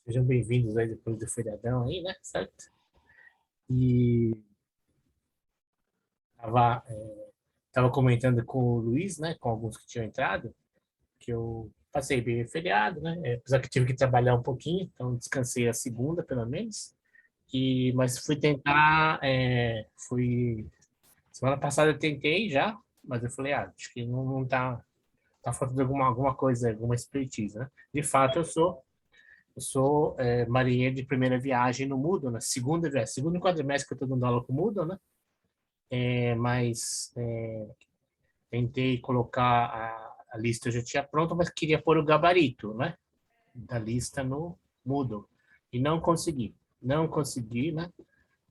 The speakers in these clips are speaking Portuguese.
Sejam bem-vindos aí depois do feriadão aí, né? Certo? E tava, tava comentando com o Luiz, né? Com alguns que tinham entrado, que eu passei bem o feriado, né? Apesar que tive que trabalhar um pouquinho, então descansei a segunda, pelo menos. Mas fui tentar, semana passada eu tentei já, mas eu falei, acho que não tá faltando alguma coisa, alguma expertise, né? De fato, eu sou marinheiro de primeira viagem no Moodle, na segunda viagem, segundo quadrimestre que eu estou dando aula com o Moodle, né? Tentei colocar a lista, eu já tinha pronta, mas queria pôr o gabarito, né? Da lista no Moodle. E não consegui, né?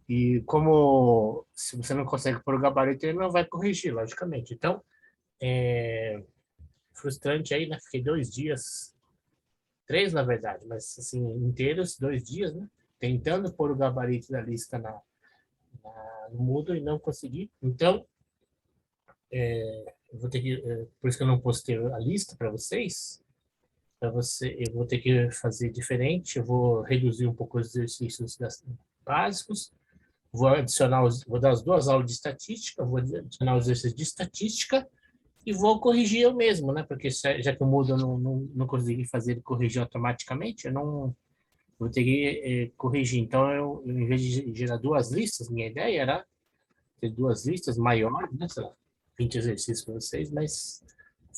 E como se você não consegue pôr o gabarito, ele não vai corrigir, logicamente. Então, é frustrante aí, né? Fiquei 2 dias, três na verdade, mas assim, inteiros, 2 dias, né? Tentando pôr o gabarito da lista no Moodle e não consegui. Então, eu vou ter que, por isso que eu não postei a lista para vocês. Eu vou ter que fazer diferente. Eu vou reduzir um pouco os exercícios básicos. Vou dar as 2 aulas de estatística. Vou adicionar os exercícios de estatística e vou corrigir eu mesmo, né? Porque já que o Moodle não consegui fazer ele corrigir automaticamente, eu não vou ter que corrigir. Então, em vez de gerar 2 listas, minha ideia era ter 2 listas maiores, né? Sei lá, 20 exercícios para vocês, mas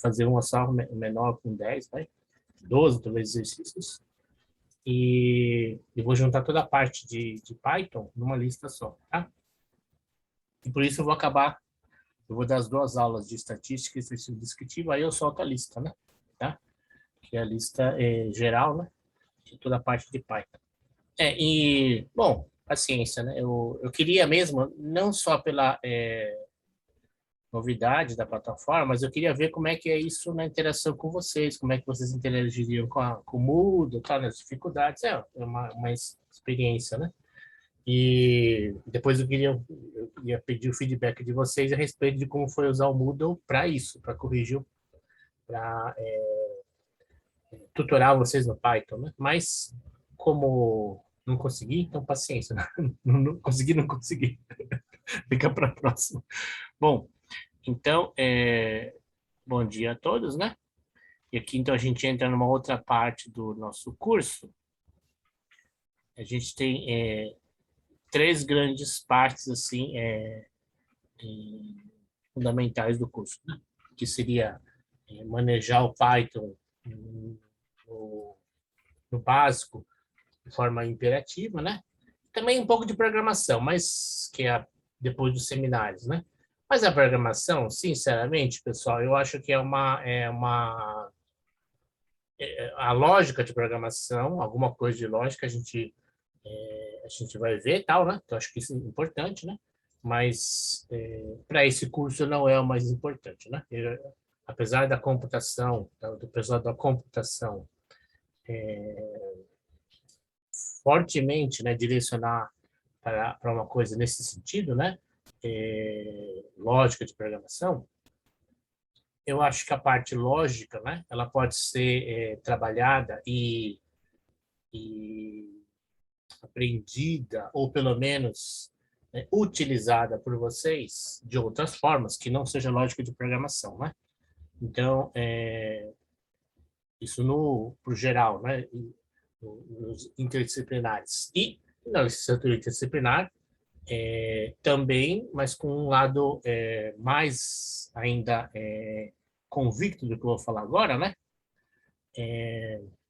fazer uma só menor com 10, vai? 12, talvez, exercícios. E vou juntar toda a parte de Python numa lista só, tá? E por isso eu vou dar as 2 aulas de estatística e exercício descritivo, aí eu solto a lista, né? Tá? Que é a lista geral, né? De toda a parte de Python. Bom, paciência, né? Eu queria mesmo, não só pela novidade da plataforma, mas eu queria ver como é que é isso na interação com vocês, como é que vocês interagiriam com o Moodle, tá, nas dificuldades, uma experiência, né? E depois eu ia pedir o feedback de vocês a respeito de como foi usar o Moodle para isso, para corrigir, para tutorar vocês no Python, né? Mas como não consegui, então paciência, né? Não consegui, não consegui. Fica para a próxima. Bom, então, bom dia a todos, né? E aqui, então, a gente entra numa outra parte do nosso curso. A gente tem 3 grandes partes, assim, fundamentais do curso, né? Que seria manejar o Python no, no básico, de forma imperativa, né? Também um pouco de programação, mas que é depois dos seminários, né? Mas a programação, sinceramente, pessoal, eu acho que a lógica de programação, alguma coisa de lógica a gente vai ver tal, né? Então acho que isso é importante, né? Mas para esse curso não é o mais importante, né? Apesar da computação, do pessoal da computação fortemente, né, direcionar para uma coisa nesse sentido, né? Lógica de programação, eu acho que a parte lógica, né? Ela pode ser trabalhada e aprendida, ou pelo menos utilizada por vocês de outras formas, que não seja lógica de programação, né? Então, isso no pro geral, né? Nos interdisciplinares. E na licenciatura interdisciplinar, também, mas com um lado mais ainda convicto do que eu vou falar agora, né?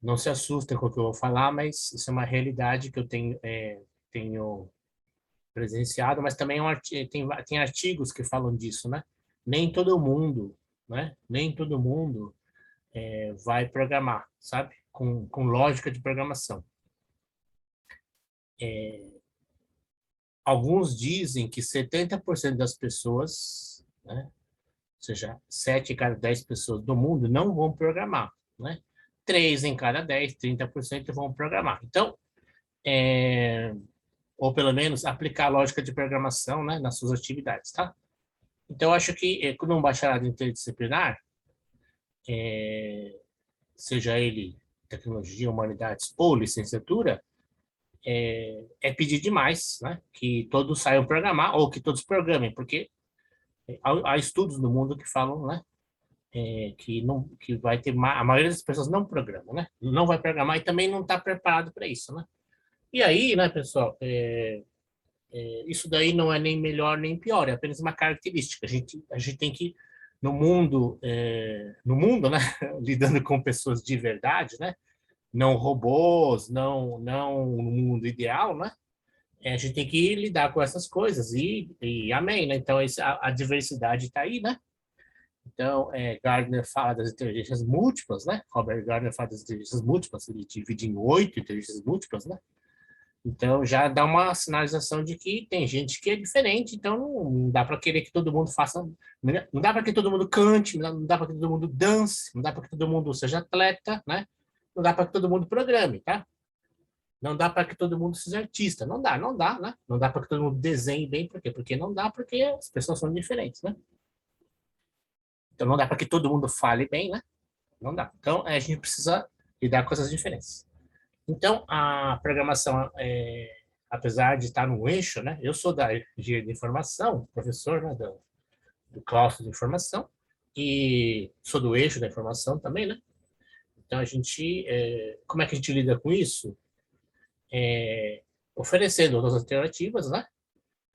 Não se assustem com o que eu vou falar, mas isso é uma realidade que eu tenho presenciado, mas também tem artigos que falam disso, né? Nem todo mundo, né? Nem todo mundo vai programar, sabe? Com lógica de programação. Alguns dizem que 70% das pessoas, né? Ou seja, 7 em cada 10 pessoas do mundo não vão programar, né? 3 em cada 10, 30% vão programar. Então, ou pelo menos aplicar a lógica de programação, né, nas suas atividades, tá? Então, eu acho que quando um bacharelado interdisciplinar, seja ele tecnologia, humanidades ou licenciatura, é pedir demais, né? Que todos saiam programar ou que todos programem, porque há estudos no mundo que falam, né? Que não, que vai ter a maioria das pessoas não programa, né? Não vai programar e também não está preparado para isso, né? E aí, né, pessoal, isso daí não é nem melhor nem pior, é apenas uma característica. A gente tem que no mundo, né, lidando com pessoas de verdade, né? Não robôs, não no mundo ideal, né? A gente tem que lidar com essas coisas e amém, né? Então a diversidade está aí, né? Então, Gardner fala das inteligências múltiplas, né? Robert Gardner fala das inteligências múltiplas, ele divide em 8 inteligências múltiplas, né? Então, já dá uma sinalização de que tem gente que é diferente, então não dá para querer que todo mundo faça, não dá para que todo mundo cante, não dá para que todo mundo dance, não dá para que todo mundo seja atleta, né? Não dá para que todo mundo programe, tá? Não dá para que todo mundo seja artista, não dá, né? Não dá para que todo mundo desenhe bem, por quê? Porque não dá, porque as pessoas são diferentes, né? Então, não dá para que todo mundo fale bem, né? Não dá. Então, a gente precisa lidar com essas diferenças. Então, a programação, apesar de estar no eixo, né? Eu sou da engenharia de informação, professor, né, do claustro de informação, e sou do eixo da informação também, né? Então, como é que a gente lida com isso? Oferecendo outras alternativas, né?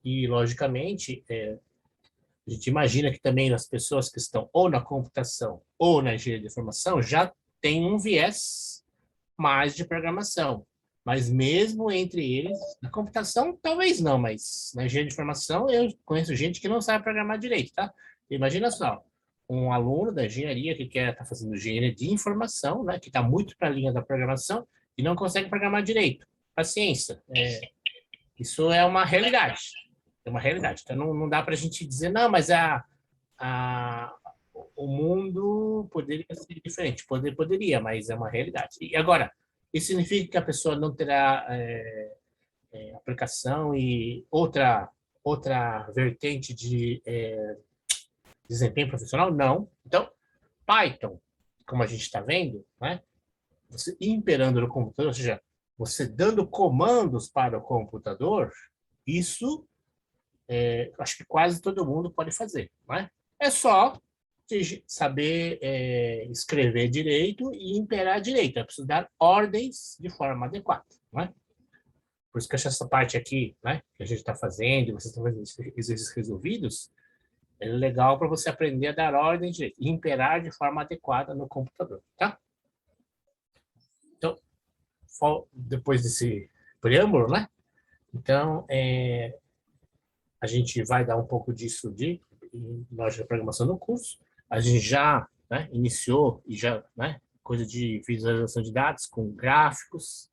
E, logicamente, a gente imagina que também as pessoas que estão ou na computação ou na engenharia de informação já têm um viés mais de programação. Mas mesmo entre eles, na computação, talvez não, mas na engenharia de informação eu conheço gente que não sabe programar direito, tá? Imagina só, um aluno da engenharia que quer estar fazendo engenharia de informação, né, que está muito para a linha da programação e não consegue programar direito. Paciência, isso é uma realidade. É uma realidade. Então não dá para a gente dizer, não, mas a, o mundo poderia ser diferente. Poderia, mas é uma realidade. E agora, isso significa que a pessoa não terá aplicação e outra vertente de desempenho profissional? Não. Então, Python, como a gente está vendo, né? Você imperando no computador, ou seja, você dando comandos para o computador, isso acho que quase todo mundo pode fazer, né? É só saber escrever direito e imperar direito. É preciso dar ordens de forma adequada, né? Por isso que eu acho essa parte aqui, né, que a gente está fazendo, vocês estão fazendo exercícios resolvidos, é legal para você aprender a dar ordem direito e imperar de forma adequada no computador, tá? Então, depois desse preâmbulo, né? Então, a gente vai dar um pouco disso de lógica de programação no curso. A gente já, né, iniciou e já, né, coisa de visualização de dados com gráficos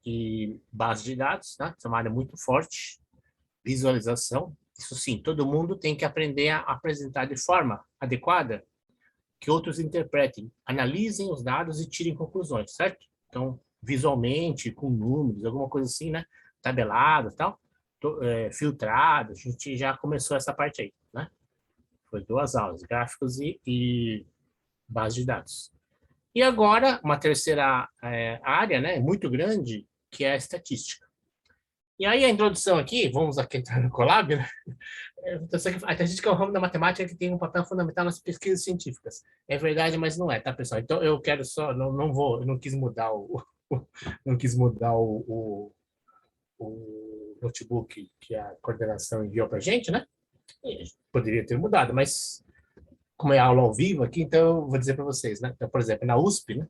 e base de dados, né? Essa é uma área muito forte. Visualização, isso sim, todo mundo tem que aprender a apresentar de forma adequada que outros interpretem, analisem os dados e tirem conclusões, certo? Então, visualmente, com números, alguma coisa assim, né? Tabelado e tal, filtrado, a gente já começou essa parte aí, né? Foi 2 aulas, gráficos e base de dados. E agora, uma terceira área, né, muito grande, que é a estatística. E aí a introdução aqui, vamos aqui entrar no Colab, né? A estatística é o ramo da matemática que tem um papel fundamental nas pesquisas científicas. É verdade, mas não é, tá, pessoal? Então eu quero só, não vou, eu não quis mudar não quis mudar o notebook que a coordenação enviou para a gente, né? Poderia ter mudado, mas como é aula ao vivo aqui, então eu vou dizer para vocês, né? Então, por exemplo, na USP, né?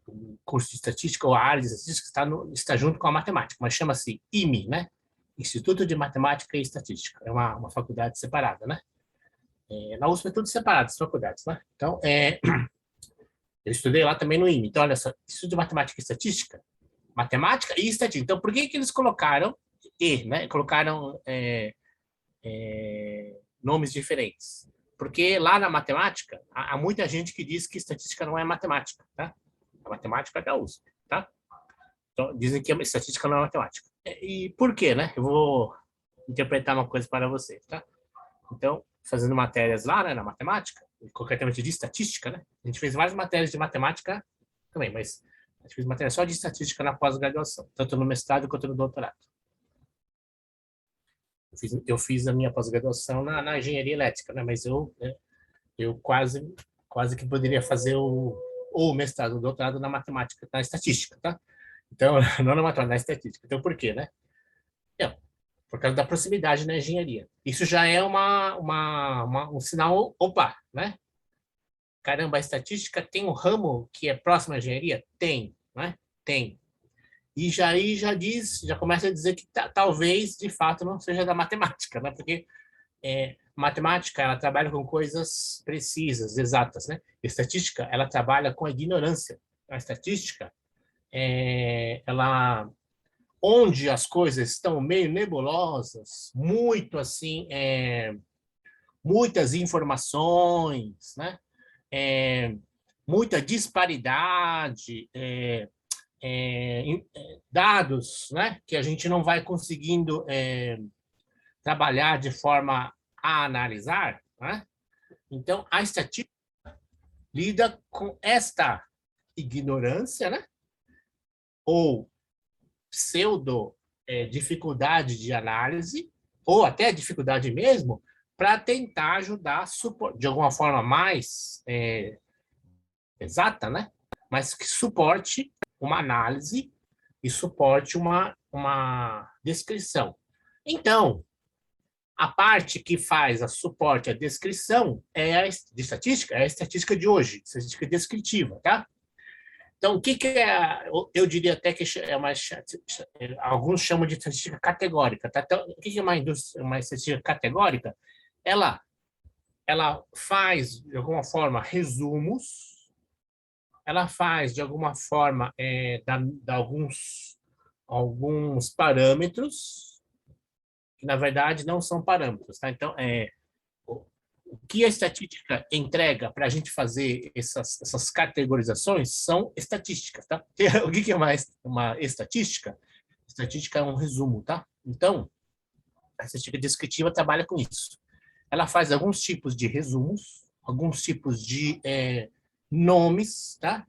O curso de estatística ou a área de estatística está junto com a matemática, mas chama-se IME, né? Instituto de Matemática e Estatística. É uma faculdade separada, né? Na USP é tudo separado, as faculdades, né? Então, eu estudei lá também no IME. Então, olha só, Instituto de Matemática e Estatística, matemática e estatística. Então, por que eles colocaram né? Colocaram nomes diferentes? Porque lá na matemática, há muita gente que diz que estatística não é matemática, tá? A matemática é da USP, tá? Então, dizem que a estatística não é matemática. E por quê, né? Eu vou interpretar uma coisa para vocês, tá? Então, fazendo matérias lá, né, na matemática, concretamente de estatística, né? A gente fez várias matérias de matemática também, mas eu fiz matéria só de estatística na pós-graduação, tanto no mestrado quanto no doutorado. Eu fiz a minha pós-graduação na engenharia elétrica, né? Mas eu quase que poderia fazer o mestrado, o doutorado na matemática, na estatística, tá? Então, não na matemática, na estatística. Então, por quê, né? É, por causa da proximidade na engenharia. Isso já é um sinal, opa, né? Caramba, a estatística tem um ramo que é próximo à engenharia? Tem, né? Tem. E já aí já começa a dizer que talvez, de fato, não seja da matemática, né? Porque matemática, ela trabalha com coisas precisas, exatas, né? Estatística, ela trabalha com a ignorância. A estatística, ela, onde as coisas estão meio nebulosas, muito assim, muitas informações, né? Muita disparidade, dados, né? Que a gente não vai conseguindo trabalhar de forma a analisar, né? Então, a estatística lida com esta ignorância, né? Ou pseudo dificuldade de análise, ou até dificuldade mesmo, para tentar ajudar de alguma forma mais exata, né? Mas que suporte uma análise e suporte uma descrição. Então, a parte que faz a suporte à descrição de estatística, é a estatística de hoje, estatística descritiva, tá? Então, o que eu diria até que alguns chamam de estatística categórica, tá? Então, o que é uma estatística categórica? Ela faz, de alguma forma, resumos, ela faz, de alguma forma, dá alguns parâmetros, que, na verdade, não são parâmetros, tá? Então, o que a estatística entrega para a gente fazer essas categorizações são estatísticas, tá? O que é uma estatística? Estatística é um resumo, tá? Então, a estatística descritiva trabalha com isso. Ela faz alguns tipos de resumos, alguns tipos de nomes, tá?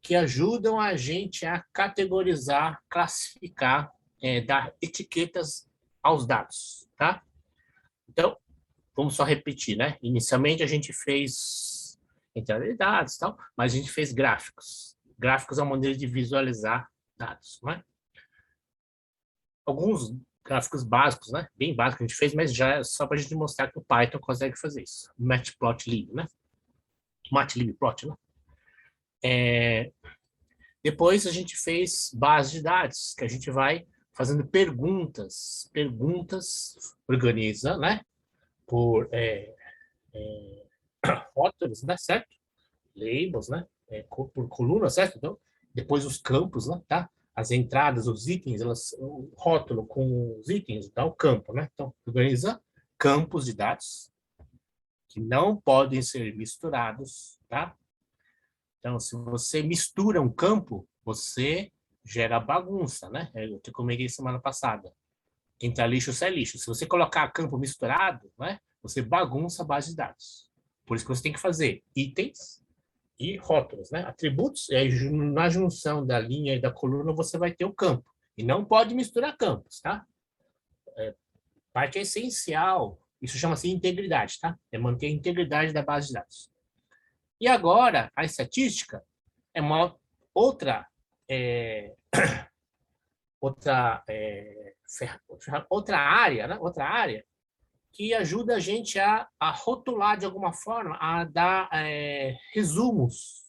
Que ajudam a gente a categorizar, classificar, dar etiquetas aos dados, tá? Então, vamos só repetir, né? Inicialmente a gente fez entrada de dados e tal, mas a gente fez gráficos. Gráficos é uma maneira de visualizar dados, né? Alguns gráficos básicos, né? Bem básicos a gente fez, mas já é só para a gente mostrar que o Python consegue fazer isso. Matplotlib, né? Matplotlib, né? Depois a gente fez base de dados, que a gente vai fazendo perguntas, organiza, né? Por rótulos, né? Certo? Labels, né? Por coluna, certo? Então, depois os campos, né? Tá? As entradas, os itens, o rótulo com os itens, dá o campo, né? Então, organiza campos de dados que não podem ser misturados, tá? Então, se você mistura um campo, você gera bagunça, né? Eu te comentei semana passada. Entra lixo, sai lixo. Se você colocar campo misturado, né? Você bagunça a base de dados. Por isso que você tem que fazer itens e rótulos, né? Atributos, e aí na junção da linha e da coluna você vai ter o campo. E não pode misturar campos, tá? Parte essencial. Isso chama-se integridade, tá? É manter a integridade da base de dados. E agora, a estatística é uma outra outra área, né? Outra área que ajuda a gente a rotular de alguma forma, a dar resumos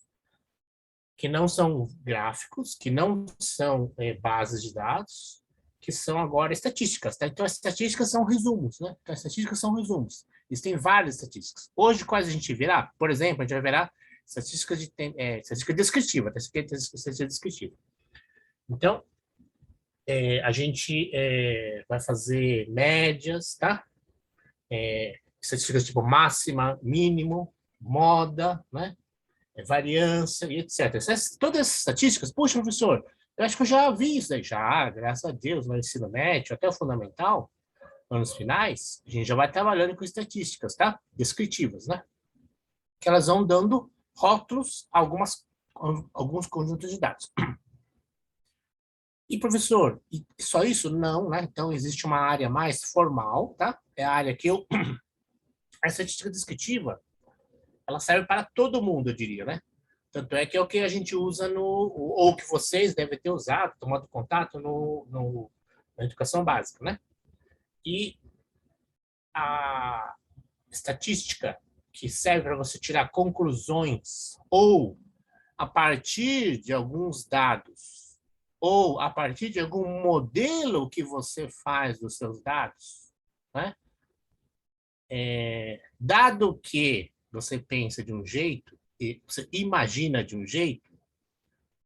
que não são gráficos, que não são bases de dados, que são agora estatísticas, tá? Então, as estatísticas são resumos, né? Então, as estatísticas são resumos. Existem várias estatísticas. Hoje, quais a gente verá? Por exemplo, a gente vai ver estatística descritiva, tá? Estatística descritiva. Então, a gente vai fazer médias, tá? Estatísticas tipo máxima, mínimo, moda, né? Variância e etc. Todas essas estatísticas, puxa, professor, eu acho que eu já vi isso daí, já, graças a Deus, no ensino médio, até o fundamental, anos finais, a gente já vai trabalhando com estatísticas, tá? Descritivas, né? Que elas vão dando rótulos a algumas alguns conjuntos de dados. E, professor, e só isso? Não, né? Então, existe uma área mais formal, tá? É a área que eu... A estatística descritiva, ela serve para todo mundo, eu diria, né? Tanto é que é o que a gente usa no... Ou que vocês devem ter usado, tomado contato na educação básica, né? E a estatística, que serve para você tirar conclusões ou a partir de alguns dados ou a partir de algum modelo que você faz dos seus dados, né? Dado que você pensa de um jeito e você imagina de um jeito,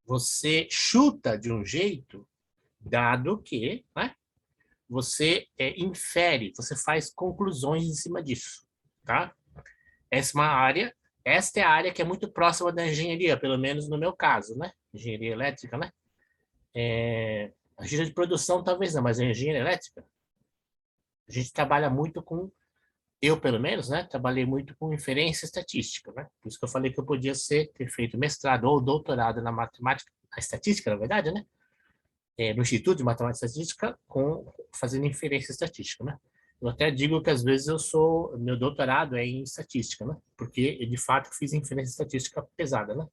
você chuta de um jeito, dado que, né, você infere, você faz conclusões em cima disso, tá? Essa é uma área, esta é a área que é muito próxima da engenharia, pelo menos no meu caso, né? Engenharia elétrica, né? A engenharia de produção talvez não, mas a engenharia elétrica, a gente trabalha muito com, eu pelo menos, né? Trabalhei muito com inferência estatística, né? Por isso que eu falei que eu podia ter feito mestrado ou doutorado na matemática, na estatística, na verdade, né? No Instituto de Matemática e Estatística, fazendo inferência estatística, né? Eu até digo que às vezes meu doutorado é em estatística, né? Porque eu, de fato, fiz inferência estatística pesada, né?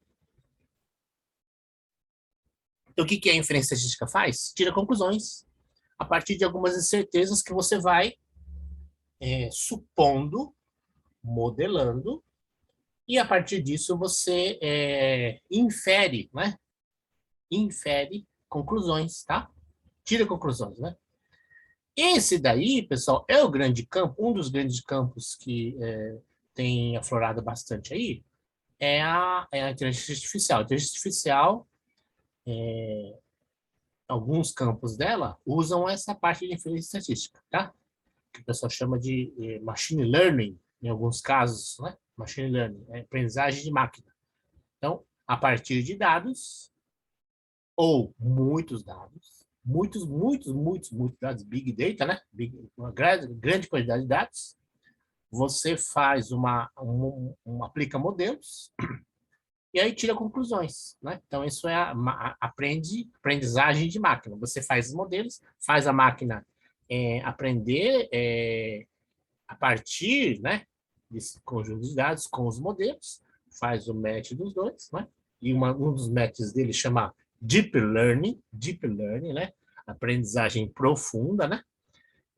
Então, o que a inferência estatística faz? Tira conclusões a partir de algumas incertezas que você vai supondo, modelando, e a partir disso você infere, né? Infere conclusões, tá? Tira conclusões, né? Esse daí, pessoal, é o grande campo, um dos grandes campos que tem aflorado bastante aí, é a inteligência artificial. A inteligência artificial, alguns campos dela usam essa parte de inferência estatística, tá? Que o pessoal chama de machine learning, em alguns casos, né? Machine learning, aprendizagem de máquina. Então, a partir de dados, ou muitos dados, muitos dados, big data, né? Uma grande quantidade de dados, você faz aplica modelos e aí tira conclusões, né? Então, isso é aprendizagem de máquina. Você faz os modelos, faz a máquina aprender a partir, né, desse conjunto de dados com os modelos, faz o match dos dois, né? E um dos matches dele chama Deep Learning, né? Aprendizagem profunda, né?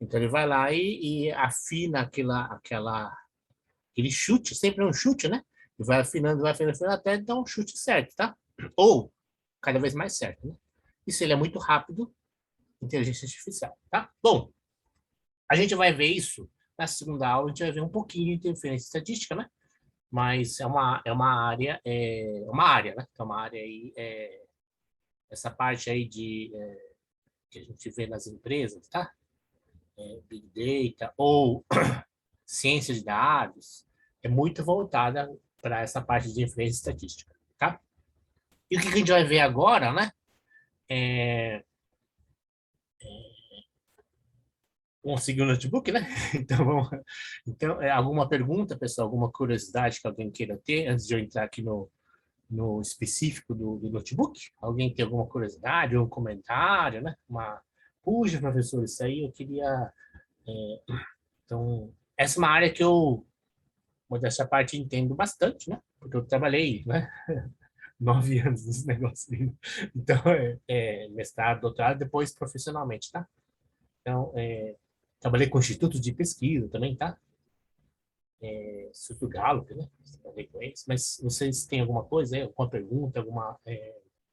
Então, ele vai lá e afina aquele chute, sempre é um chute, né? E vai afinando, até dar um chute certo, tá? Ou cada vez mais certo, né? E se ele é muito rápido, inteligência artificial, tá? Bom, a gente vai ver isso na segunda aula, a gente vai ver um pouquinho de interferência estatística, né? Mas é uma área, né? É uma área aí, essa parte aí que a gente vê nas empresas, tá? Big Data ou ciência de dados, é muito voltada para essa parte de inferência estatística, tá? E o que a gente vai ver agora, né? Vamos seguir o notebook, né? Então, alguma pergunta, pessoal, alguma curiosidade que alguém queira ter antes de eu entrar aqui no específico do notebook? Alguém tem alguma curiosidade ou um comentário, né? Puxa, professor, isso aí eu queria... Então, essa é uma área que eu, modéstia à parte, entendo bastante, né? Porque eu trabalhei, né? 9 anos nesse negócio. Então, mestrado, doutorado, depois profissionalmente, tá? Então, trabalhei com institutos de pesquisa também, tá? Instituto Gallup, né? Trabalhei com eles. Mas vocês têm alguma coisa, alguma pergunta, alguma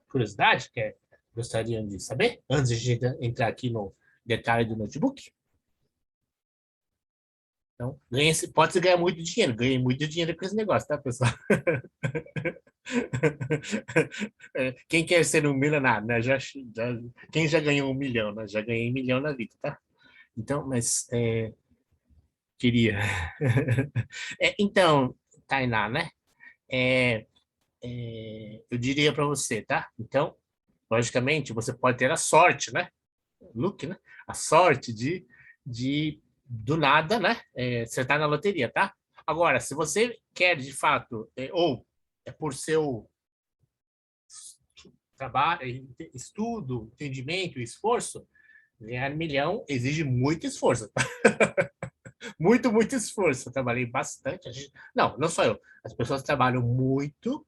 curiosidade que gostariam de saber? Antes de a gente entrar aqui no detalhe do notebook? Então, pode-se ganhar muito dinheiro. Ganhei muito dinheiro com esse negócio, tá, pessoal? Quem quer ser um milionário, né? Quem já ganhou 1 milhão, né? Já ganhei 1 milhão na vida, tá? Então, mas queria. Então, Tainá, né? Eu diria para você, tá? Então, logicamente, você pode ter a sorte, né? Luke, né? A sorte de do nada, né? Acertar na loteria, tá? Agora, se você quer de fato, ou é por seu trabalho, estudo, entendimento, esforço, ganhar 1 milhão exige muito esforço. Muito, muito esforço. Eu trabalhei bastante. Não, não só eu. As pessoas trabalham muito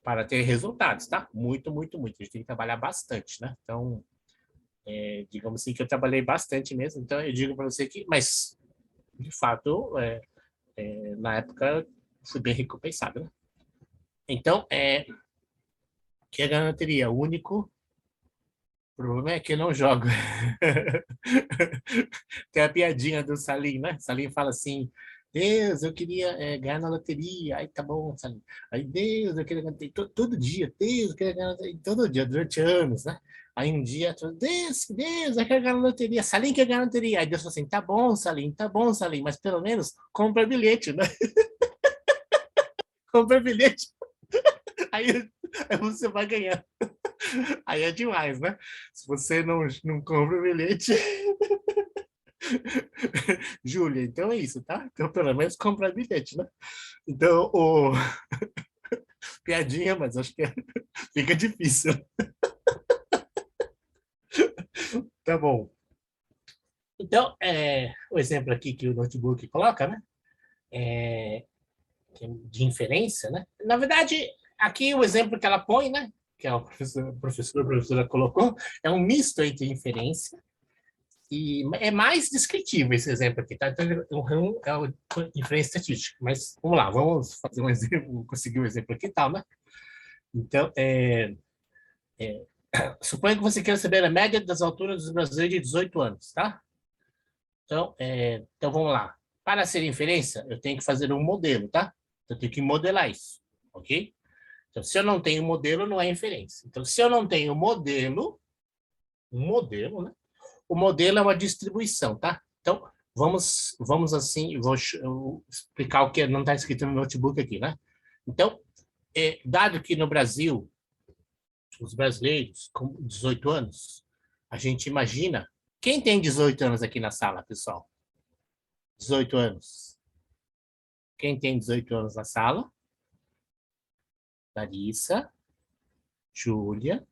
para ter resultados, tá? Muito, muito, muito. A gente tem que trabalhar bastante, né? Então, digamos assim que eu trabalhei bastante mesmo. Então, eu digo para você que, mas, de fato, na época, fui bem recompensado, né? Então, que a garantia o único problema é que eu não jogo. Tem a piadinha do Salim, né? Salim fala assim: Deus, eu queria ganhar na loteria. Aí tá bom, Salim. Aí, Deus, eu queria ganhar todo dia. Deus, eu queria ganhar na loteria todo dia, durante anos, né? Aí um dia, Deus, eu quero ganhar na loteria. Salim quer ganhar na loteria. Aí Deus falou assim: tá bom, Salim, mas pelo menos compra bilhete, né? Compra bilhete. Aí você vai ganhar. Aí é demais, né? Se você não compra o bilhete. Júlia, então é isso, tá? Então pelo menos compra bilhete, né? Então, piadinha, mas acho que fica difícil. Tá bom. Então, o exemplo aqui que o notebook coloca, né? É, de inferência, né? Na verdade, aqui o exemplo que ela põe, né? Que a professora colocou, é um misto entre inferência e é mais descritivo esse exemplo aqui, tá? Então, é inferência estatística. Mas vamos lá, vamos fazer um exemplo, conseguir um exemplo aqui e tal, né? Então, suponha que você queira saber a média das alturas dos brasileiros de 18 anos, tá? Então vamos lá. Para ser inferência, eu tenho que fazer um modelo, tá? Eu tenho que modelar isso, ok? Então, se eu não tenho modelo, não é inferência. Então, se eu não tenho modelo, um modelo, né? O modelo é uma distribuição, tá? Então, vamos assim, eu explicar o que não está escrito no notebook aqui, né? Então, dado que no Brasil, os brasileiros com 18 anos, a gente imagina. Quem tem 18 anos aqui na sala, pessoal? 18 anos. Quem tem 18 anos na sala? Larissa, Júlia,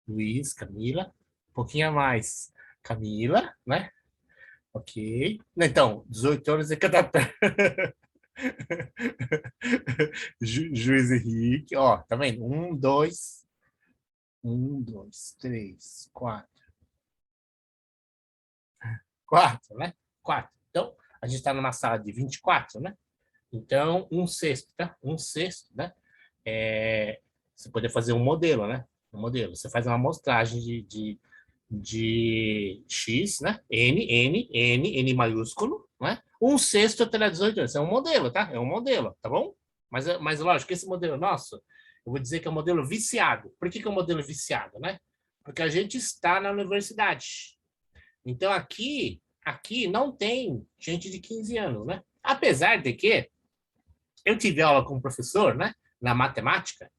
Luiz, Camila. Um pouquinho a mais. Camila, né? Ok. Então, 18 anos é cada pé. Juiz Henrique, ó, tá vendo? Um, dois, três, quatro, né? Quatro. Então, a gente está numa sala de 24, né? Então, um sexto, tá? Um sexto, né? Você pode fazer um modelo, né? Um modelo. Você faz uma amostragem de X, né? N maiúsculo, né? Um sexto até 18 anos. É um modelo, tá? É um modelo, tá bom? Mas lógico, esse modelo nosso, eu vou dizer que é um modelo viciado. Por que é um modelo viciado, né? Porque a gente está na universidade. Então, aqui não tem gente de 15 anos, né? Apesar de que eu tive aula com um professor, né? Na matemática,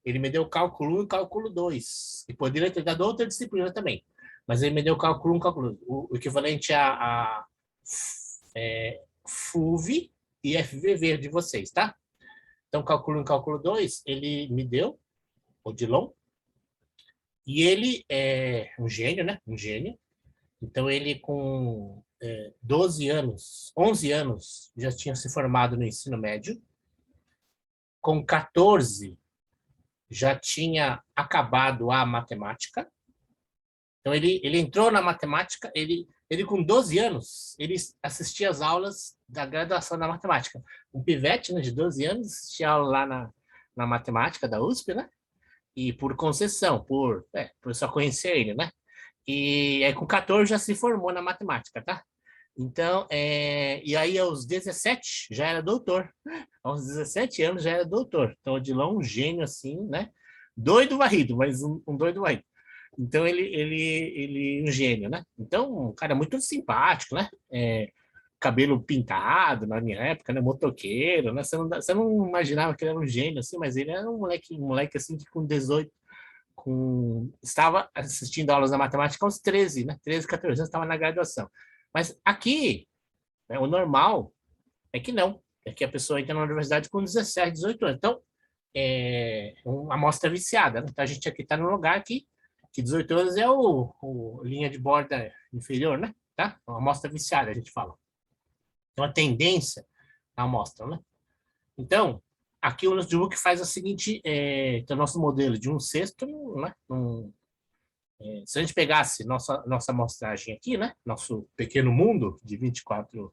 ele me deu cálculo 1 e cálculo 2. E poderia ter dado outra disciplina também. Mas ele me deu cálculo 1 e cálculo 2. O equivalente a FUV e FVV de vocês, tá? Então, cálculo 1 e cálculo 2, ele me deu, Odilon, e ele é um gênio, né? Um gênio. Então, ele com 12 anos, 11 anos, já tinha se formado no ensino médio. Com 14, já tinha acabado a matemática. Então, ele entrou na matemática, ele com 12 anos, ele assistia às aulas da graduação da matemática. Um pivete, né, de 12 anos, assistia aula lá na matemática da USP, né? E por concessão, por só conhecer ele, né? E aí, com 14 já se formou na matemática, tá? Então, e aí aos 17 já era doutor. Aos 17 anos já era doutor. Então, o Odilon é um gênio assim, né? Doido varrido, mas um doido varrido. Então, ele é um gênio, né? Então, um cara muito simpático, né? Cabelo pintado na minha época, né? Motoqueiro, né? Você não imaginava que ele era um gênio, assim, mas ele era um moleque assim, que com 18, estava assistindo aulas da matemática aos 13, né? 13, 14 anos, estava na graduação. Mas aqui, o normal é que não. É que a pessoa entra na universidade com 17, 18 anos. Então, uma amostra viciada, né? Então, a gente aqui está no lugar que 18 anos é o linha de borda inferior, né? Tá? Uma amostra viciada, a gente fala. Então, a tendência na amostra, né? Então, aqui o notebook faz o seguinte, então, nosso modelo de 1/6, né? Se a gente pegasse nossa amostragem aqui, né? Nosso pequeno mundo de 24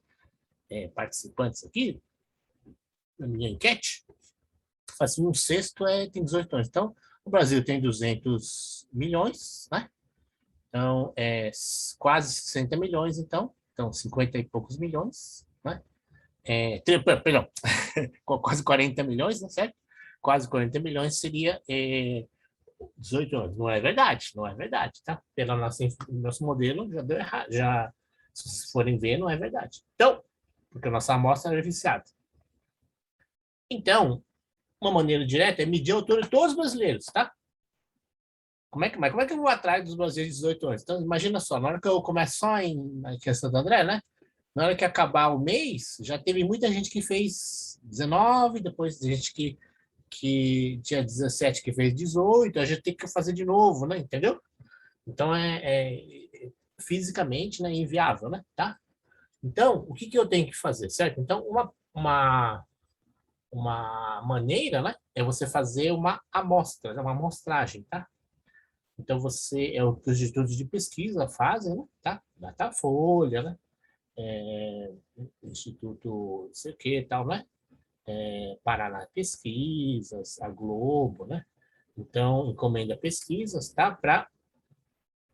participantes aqui, na minha enquete, assim, 1/6 tem 18 anos. Então, o Brasil tem 200 milhões, né? Então, quase 60 milhões, então 50 e poucos milhões, né? Perdão, quase 40 milhões, né, certo? Quase 40 milhões seria 18 anos. Não é verdade, não é verdade, tá? Pelo nosso modelo já deu errado, já, se vocês forem ver, não é verdade. Então, porque a nossa amostra é viciada. Então, uma maneira direta é medir a altura de todos os brasileiros, tá? Como é que eu vou atrás dos brasileiros de 18 anos? Então, imagina só, na hora que eu começo só aqui em Santo André, né? Na hora que acabar o mês, já teve muita gente que fez 19, depois gente que tinha 17 que fez 18, a gente tem que fazer de novo, né? Entendeu? Então, fisicamente, né, inviável, né? Tá? Então, o que eu tenho que fazer, certo? Então, uma maneira, né, é você fazer uma amostra, uma amostragem, tá? Então, os institutos de pesquisa fazem, né, tá? Datafolha, né? Instituto, não sei o que, tal, né? Paraná Pesquisas, a Globo, né? Então, encomenda pesquisas, tá? Para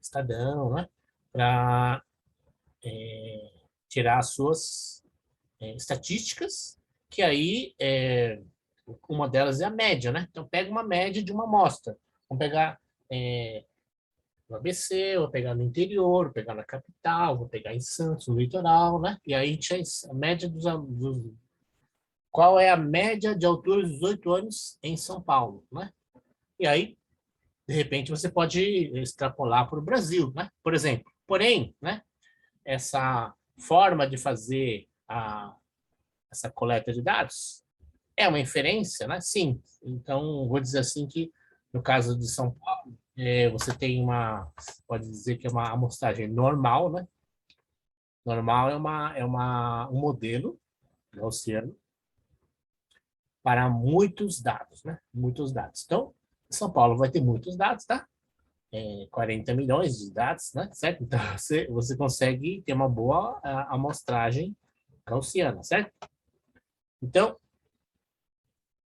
Estadão, né? Para tirar as suas estatísticas, que aí uma delas é a média, né? Então, pega uma média de uma amostra. Vamos pegar no ABC, vou pegar no interior, vou pegar na capital, vou pegar em Santos, no litoral, né? E aí a média qual é a média de altura dos 18 anos em São Paulo, né? E aí, de repente, você pode extrapolar para o Brasil, né? Por exemplo. Porém, né? Essa forma de fazer essa coleta de dados é uma inferência, né? Sim. Então, vou dizer assim que, no caso de São Paulo, você tem pode dizer que é uma amostragem normal, né? Normal um modelo gaussiano para muitos dados, né? Muitos dados. Então, São Paulo vai ter muitos dados, tá? 40 milhões de dados, né? Certo? Então, você consegue ter uma boa amostragem gaussiana, certo? Então,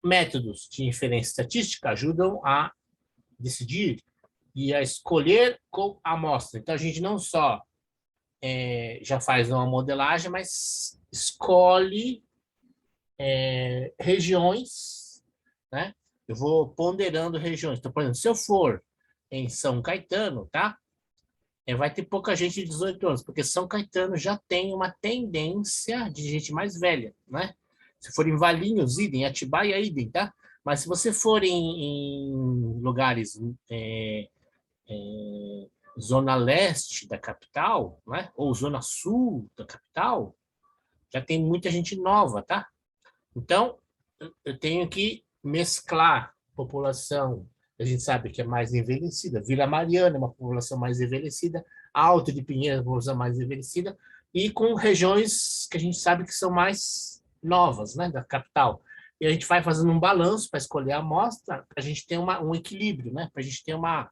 métodos de inferência estatística ajudam a decidir e a escolher com a amostra. Então, a gente não só já faz uma modelagem, mas escolhe regiões, né? Eu vou ponderando regiões. Então, por exemplo, se eu for em São Caetano, tá? Vai ter pouca gente de 18 anos, porque São Caetano já tem uma tendência de gente mais velha, né? Se for em Valinhos, idem, Atibaia, idem, tá? Mas se você for em lugares zona leste da capital, né? Ou zona sul da capital, já tem muita gente nova, tá? Então, eu tenho que mesclar população. A gente sabe que é mais envelhecida. Vila Mariana é uma população mais envelhecida. Alto de Pinheiros é uma população mais envelhecida. E com regiões que a gente sabe que são mais novas, né, da capital. E a gente vai fazendo um balanço para escolher a amostra, para a gente ter um equilíbrio, né, para a gente ter uma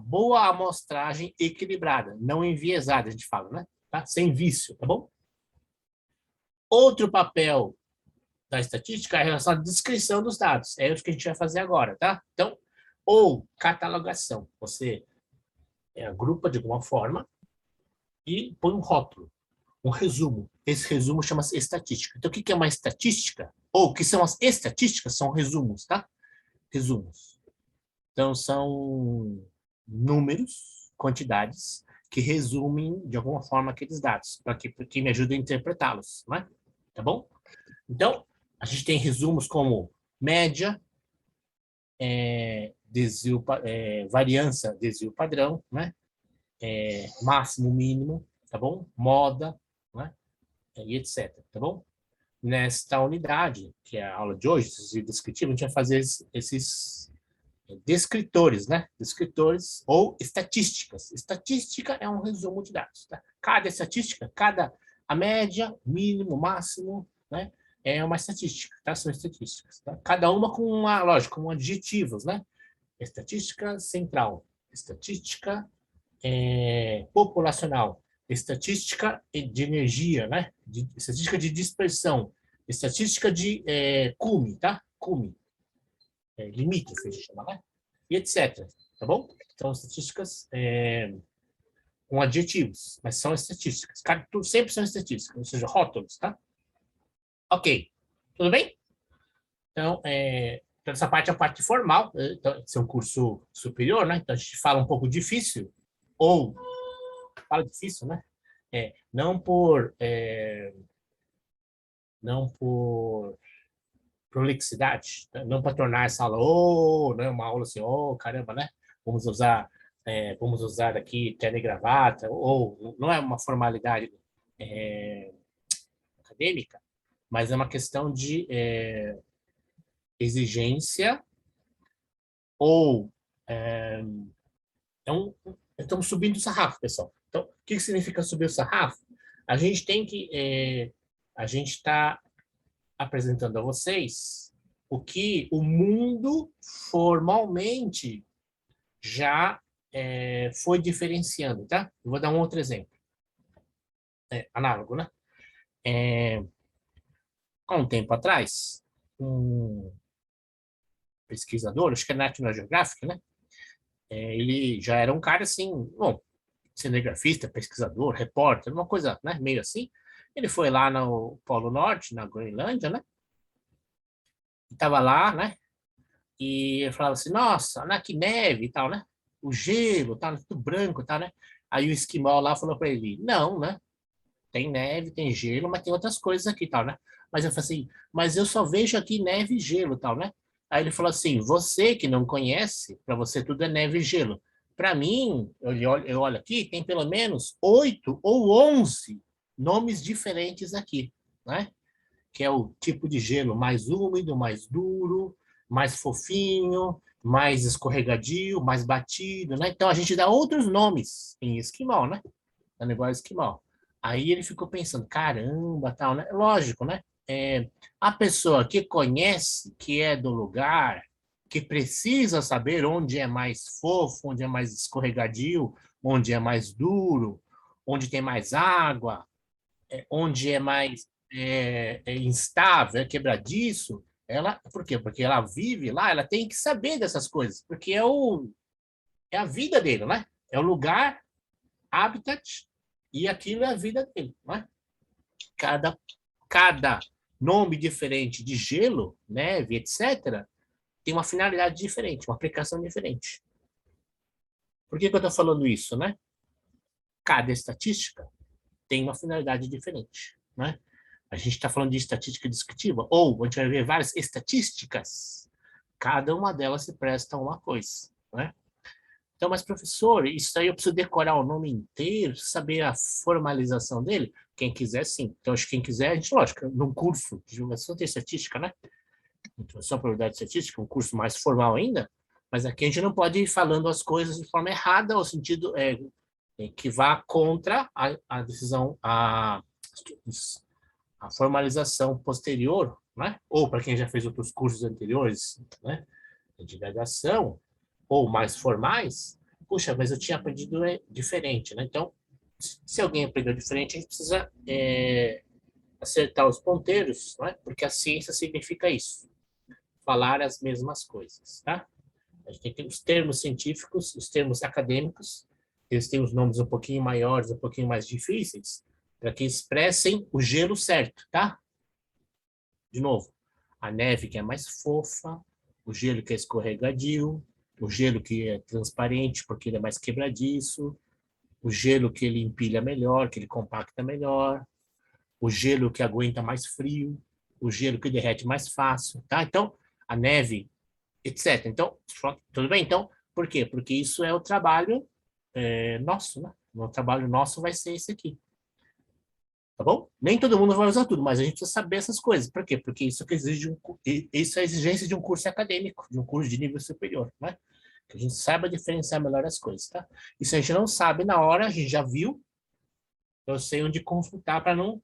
boa amostragem equilibrada, não enviesada, a gente fala, né? Tá? Sem vício, tá bom? Outro papel da estatística é a relação à descrição dos dados. É o que a gente vai fazer agora, tá? Então, ou catalogação. Você agrupa de alguma forma e põe um rótulo, um resumo. Esse resumo chama-se estatística. Então, o que é uma estatística? Ou o que são as estatísticas? São resumos, tá? Resumos. Então, são números, quantidades, que resumem, de alguma forma, aqueles dados, para que me ajudem a interpretá-los, né? Tá bom? Então, a gente tem resumos como média, desvio, variância, desvio padrão, né? Máximo, mínimo, tá bom? Moda, né? E etc, tá bom? nesta unidade, que é a aula de hoje, esse descritivo, a gente vai fazer esses descritores, né? Descritores ou estatísticas. Estatística é um resumo de dados. Tá? Cada estatística, a média, mínimo, máximo, né? É uma estatística, tá? São estatísticas. Tá? Cada uma com uma, lógico, com adjetivos, né? Estatística central, estatística populacional, estatística de energia, né? Estatística de dispersão, estatística de cume, tá? Cume, limítrofe, a gente chama, né? E etc. Tá bom? Então, estatísticas com adjetivos, mas são estatísticas. Sempre são estatísticas, ou seja, rótulos, tá? Ok. Tudo bem? Então, essa parte é a parte formal. Então, esse é um curso superior, né? Então, a gente fala um pouco difícil, ou fala difícil, né? Não por prolixidade, não para tornar essa aula, né, uma aula assim, caramba, né? Vamos usar aqui terno e gravata, ou não é uma formalidade acadêmica, mas é uma questão de exigência ou então, estamos subindo o sarrafo, pessoal. Então, o que significa subir o sarrafo? A gente tem que a gente está apresentando a vocês o que o mundo formalmente já foi diferenciando, tá? Eu vou dar um outro exemplo, análogo, né? Há um tempo atrás, um pesquisador, acho que é National Geographic, né? Ele já era um cara assim, bom, cinegrafista, pesquisador, repórter, uma coisa, né, meio assim. Ele foi lá no Polo Norte, na Groenlândia, né? E tava lá, né? E eu falava assim, nossa, olha que neve e tal, né? O gelo, tá tudo branco, tá, né? Aí o esquimó lá falou para ele, não, né? Tem neve, tem gelo, mas tem outras coisas aqui, tal, né? Mas eu falei assim, mas eu só vejo aqui neve e gelo, tal, né? Aí ele falou assim, você que não conhece, para você tudo é neve e gelo. Para mim, eu olho aqui, tem pelo menos 8 ou 11 nomes diferentes aqui, né? Que é o tipo de gelo mais úmido, mais duro, mais fofinho, mais escorregadio, mais batido, né? Então a gente dá outros nomes em esquimó, né? É um negócio esquimó. Aí ele ficou pensando, caramba, tal, né? Lógico, né? A pessoa que conhece, que é do lugar, que precisa saber onde é mais fofo, onde é mais escorregadio, onde é mais duro, onde tem mais água, onde é mais instável, é quebradiço, por quê? Porque ela vive lá, ela tem que saber dessas coisas, porque é a vida dele, né? É o lugar, habitat, e aquilo é a vida dele, né? Cada, cada nome diferente de gelo, neve, etc., tem uma finalidade diferente, uma aplicação diferente. Por que eu estou falando isso, né? Cada estatística tem uma finalidade diferente, né? A gente está falando de estatística descritiva, ou a gente vai ver várias estatísticas, cada uma delas se presta a uma coisa, né? Então, mas professor, isso aí eu preciso decorar o nome inteiro, saber a formalização dele? Quem quiser, sim. Então, acho que quem quiser, a gente, lógico, num curso de divulgação tem estatística, né? Introdução à probabilidade estatística, um curso mais formal ainda, mas aqui a gente não pode ir falando as coisas de forma errada, ou sentido que vá contra a decisão, a formalização posterior, né? Ou para quem já fez outros cursos anteriores, né? De graduação, ou mais formais, puxa, mas eu tinha aprendido diferente, né? Então, se alguém aprendeu diferente, a gente precisa acertar os ponteiros, né? Porque a ciência significa isso, falar as mesmas coisas, tá? A gente tem os termos científicos, os termos acadêmicos, eles têm os nomes um pouquinho maiores, um pouquinho mais difíceis, para que expressem o gelo certo, tá? De novo, a neve que é mais fofa, o gelo que é escorregadio, o gelo que é transparente porque ele é mais quebradiço, o gelo que ele empilha melhor, que ele compacta melhor, o gelo que aguenta mais frio, o gelo que derrete mais fácil, tá? Então, a neve, etc. Então, tudo bem? Então, por quê? Porque isso é o trabalho nosso, né? O trabalho nosso vai ser esse aqui. tá bom? Nem todo mundo vai usar tudo, mas a gente precisa saber essas coisas. Por quê? Porque isso que exige isso é a exigência de um curso acadêmico, de um curso de nível superior, né? Que a gente saiba diferenciar melhor as coisas, tá? E se a gente não sabe na hora, a gente já viu, eu sei onde consultar para não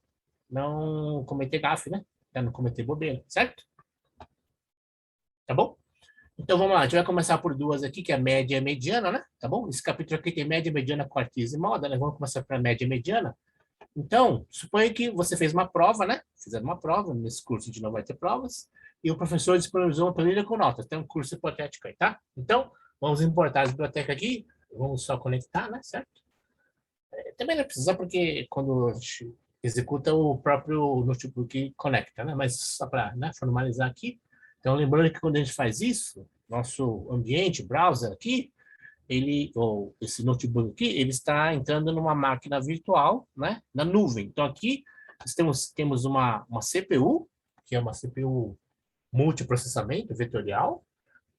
cometer gafe, né? Para não cometer bobeira, certo? Tá bom? Então vamos lá, a gente vai começar por duas aqui, que é a média e a mediana, né? Tá bom? Esse capítulo aqui tem média, mediana, quartis e moda, né? Vamos começar para a média e mediana. Então, suponha que você fez uma prova, né? Fizeram uma prova, nesse curso de não vai ter provas, e o professor disponibilizou uma planilha com notas. Tem um curso hipotético aí, tá? Então, vamos importar a biblioteca aqui, vamos só conectar, né? Certo? Também não precisa, porque quando a gente executa, o próprio notebook conecta, né? Mas só para, né, formalizar aqui. Então, lembrando que quando a gente faz isso, nosso ambiente, browser aqui, ou esse notebook aqui, ele está entrando numa máquina virtual, né, na nuvem. Então, aqui nós temos uma CPU, que é uma CPU multiprocessamento vetorial,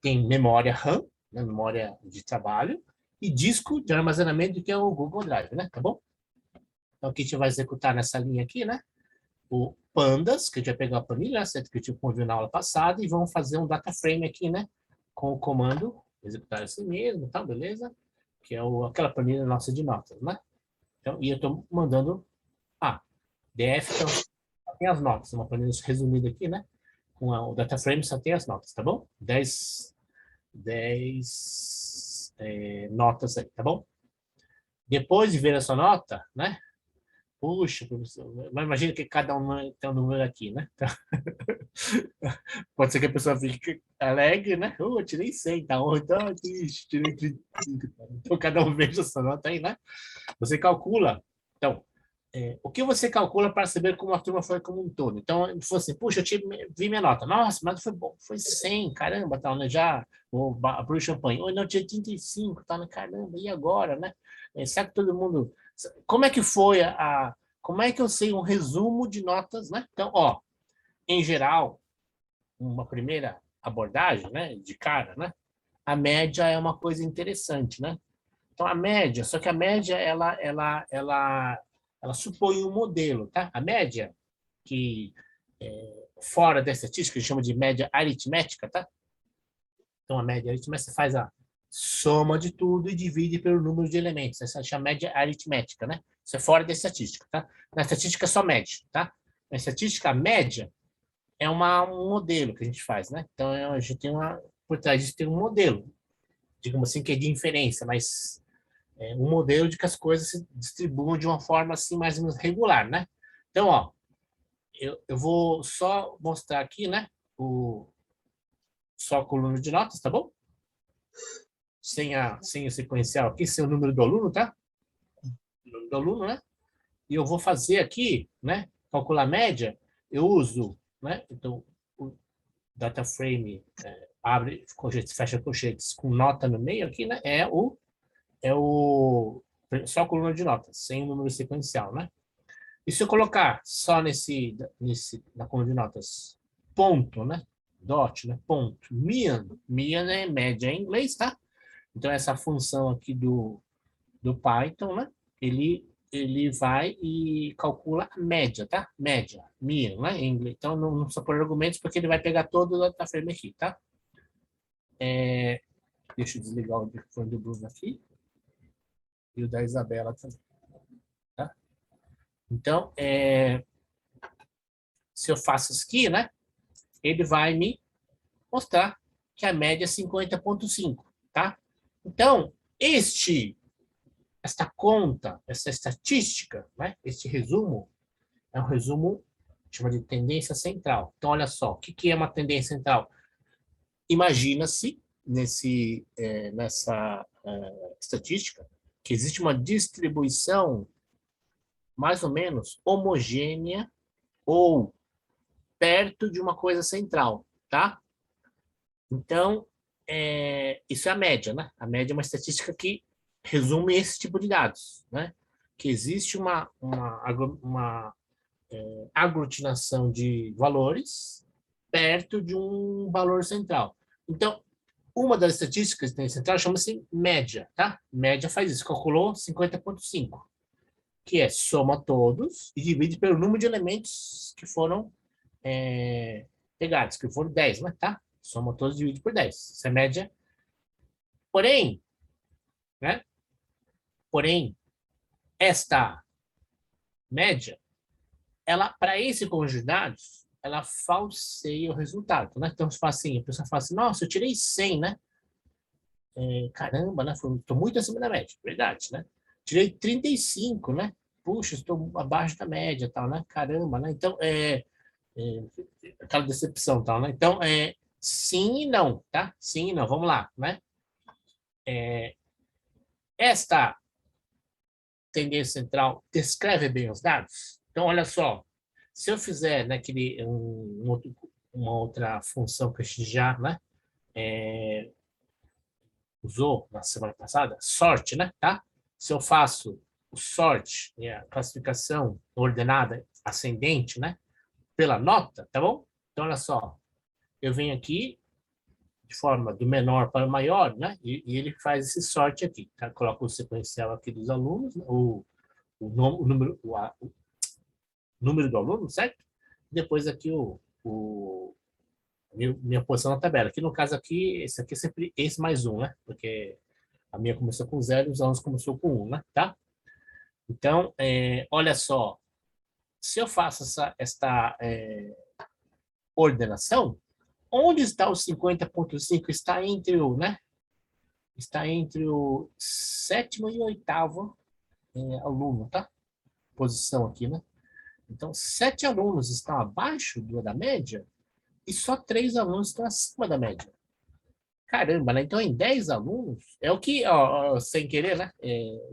tem memória RAM, né, memória de trabalho, e disco de armazenamento, que é o Google Drive, né, tá bom? Então, aqui a gente vai executar nessa linha aqui, né, o pandas, que a gente vai pegar a planilha, certo? Que a gente viu na aula passada, e vamos fazer um data frame aqui, né, com o comando executar assim mesmo, tá, beleza? Que é aquela planilha nossa de notas, né? Então, e eu estou mandando DF, então só tem as notas, uma planilha resumida aqui, né? Com o data frame só tem as notas, tá bom? 10 notas aí, tá bom? Depois de ver essa nota, né? Puxa, professor, mas imagina que cada um tem um número aqui, né? Então, pode ser que a pessoa fique alegre, né? Eu tirei 100, tá? Ou então, tirei 35. Tá? Então, cada um veja essa nota aí, né? Você calcula. Então, o que você calcula para saber como a turma foi como um todo? Então, ele falou assim, puxa, vi minha nota. Nossa, mas foi bom, foi 100, caramba, tal, né? Já abriu o champanhe. Ou não, tinha 35, tá, né? Caramba, e agora, né? Será que todo mundo... Como é que foi Como é que eu sei um resumo de notas, né? Então, ó, em geral, uma primeira abordagem, né, de cara, né? A média é uma coisa interessante, né? Então, a média, só que a média, ela supõe um modelo, tá? A média, que fora da estatística, a gente chama de média aritmética, tá? Então, a média aritmética, você faz a soma de tudo e divide pelo número de elementos. Essa é a média aritmética, né? Isso é fora da estatística, tá? Na estatística, é só média, tá? Na estatística, a média é um modelo que a gente faz, né? Então, a gente tem por trás disso tem um modelo, digamos assim, que é de inferência, mas um modelo de que as coisas se distribuam de uma forma assim mais ou menos regular, né? Então, ó, eu vou só mostrar aqui, né? Só a coluna de notas, tá bom? Sem o sequencial aqui, sem o número do aluno, tá? O número do aluno, né? E eu vou fazer aqui, né? Calcular a média, eu uso, né? Então, o data frame abre colchetes, fecha colchetes com nota no meio aqui, né? Só a coluna de notas, sem o número sequencial, né? E se eu colocar só na coluna de notas, ponto, né? Dot, né? Ponto. Mean é média em inglês, tá? Então, essa função aqui do Python, né? Ele vai e calcula a média, tá? Média, mean, né? Em inglês. Então, não precisa pôr argumentos, porque ele vai pegar todo o data frame aqui, tá? Deixa eu desligar o microfone do Bruno aqui. E o da Isabela também. Tá? Então, se eu faço isso aqui, né? Ele vai me mostrar que a média é 50,5, tá? Então, esta conta, essa estatística, né? Este resumo, é um resumo, chama de tendência central. Então, olha só, o que é uma tendência central? Imagina-se, nessa estatística, que existe uma distribuição mais ou menos homogênea ou perto de uma coisa central, tá? Então, isso é a média, né? A média é uma estatística que resume esse tipo de dados, né? Que existe uma aglutinação de valores perto de um valor central. Então, uma das estatísticas que tem central chama-se média, tá? Média faz isso, calculou 50,5. O que é soma todos e divide pelo número de elementos que foram pegados, que foram 10, né? Tá? Soma todos e divide por 10. Isso é média. Porém, né? Porém, esta média, ela, para esse conjunto de dados, ela falseia o resultado, né? Então, assim, a pessoa fala assim, nossa, eu tirei 100, né? Caramba, né? Estou muito acima da média, verdade, né? Tirei 35, né? Puxa, estou abaixo da média, tal, né? Caramba, né? Então, aquela decepção, tal, né? Então, sim e não, tá? Sim e não, vamos lá, né? Esta tendência central descreve bem os dados? Então, olha só, se eu fizer naquele, uma outra função que a gente já, né? Usou na semana passada, sorte, né? Tá? Se eu faço o sorte, a classificação ordenada ascendente, né? Pela nota, tá bom? Então, olha só, eu venho aqui de forma do menor para o maior, né? E ele faz esse sorte aqui, tá? Coloca o sequencial aqui dos alunos, né? O número do aluno, certo? Depois aqui minha posição na tabela. Aqui no caso aqui, esse aqui é sempre esse mais um, né? Porque a minha começou com 0 e os alunos começou com 1, né? Tá? Então, olha só. Se eu faço esta ordenação, onde está o 50,5? Está entre o, né? Está entre o sétimo e o oitavo aluno, tá? Posição aqui, né? Então, 7 alunos estão abaixo da média e só 3 alunos estão acima da média. Caramba, né? Então, em 10 alunos, é o que, ó, sem querer, né?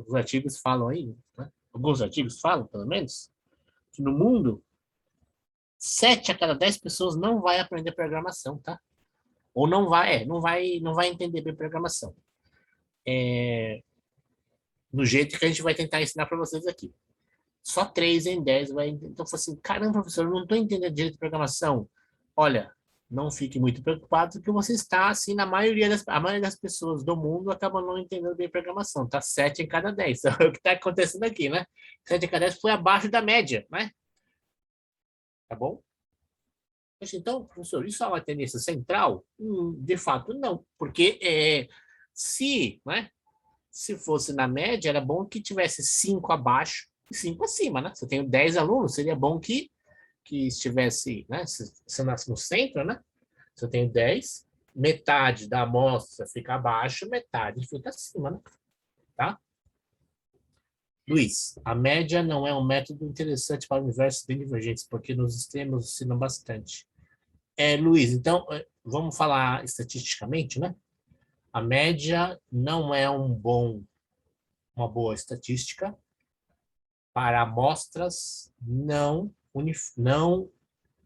Os artigos falam aí, né? Alguns artigos falam, pelo menos, que no mundo, 7 a cada 10 pessoas não vai aprender programação, tá? Ou não vai entender bem programação. Do jeito que a gente vai tentar ensinar para vocês aqui. Só 3 em 10 vai entender. Então, eu falei assim, caramba, professor, eu não estou entendendo direito de programação. Olha, não fique muito preocupado, porque você está, assim, a maioria das pessoas do mundo acabam não entendendo bem programação, tá? 7 em cada 10. É o que está acontecendo aqui, né? 7 em cada 10 foi abaixo da média, né? Tá bom? Então, professor, isso é uma tendência central? De fato, não. Porque né, se fosse na média, era bom que tivesse 5 abaixo e 5 acima, né? Se eu tenho 10 alunos, seria bom que estivesse, né? Se eu nasce no centro, né? Se eu tenho 10, metade da amostra fica abaixo, metade fica acima, né? Tá? Luiz, a média não é um método interessante para universos bem divergentes, porque nos extremos oscilam bastante. Luiz, então, vamos falar estatisticamente, né? A média não é uma boa estatística para amostras não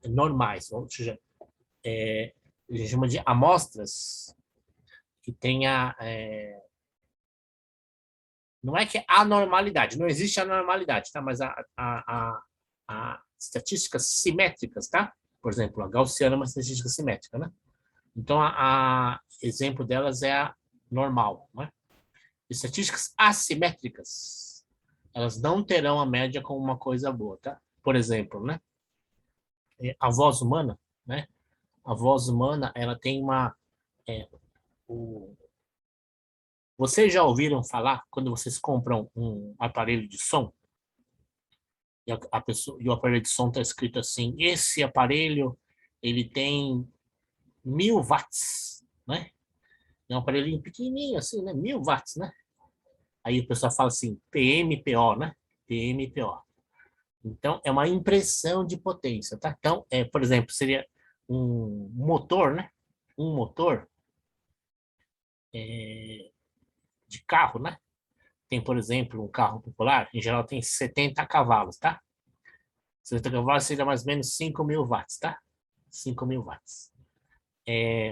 normais, ou seja, a gente chama de amostras que tenha... não é que é anormalidade, não existe anormalidade, tá? Mas a estatísticas simétricas, tá? Por exemplo, a gaussiana é uma estatística simétrica, né? Então, exemplo delas é a normal, né? Estatísticas assimétricas, elas não terão a média como uma coisa boa, tá? Por exemplo, né? A voz humana, né? A voz humana, ela tem uma... Vocês já ouviram falar, quando vocês compram um aparelho de som, e o aparelho de som está escrito assim, esse aparelho, ele tem 1000 watts, né? É um aparelhinho pequenininho assim, né? 1000 watts, né? Aí o pessoal fala assim, PMPO, né? PMPO. Então, é uma impressão de potência, tá? Então, por exemplo, seria um motor, né? Um motor de carro, né? Tem, por exemplo, um carro popular, em geral tem 70 cavalos, tá? 70 cavalos seria mais ou menos 5.000 watts, tá? 5.000 watts.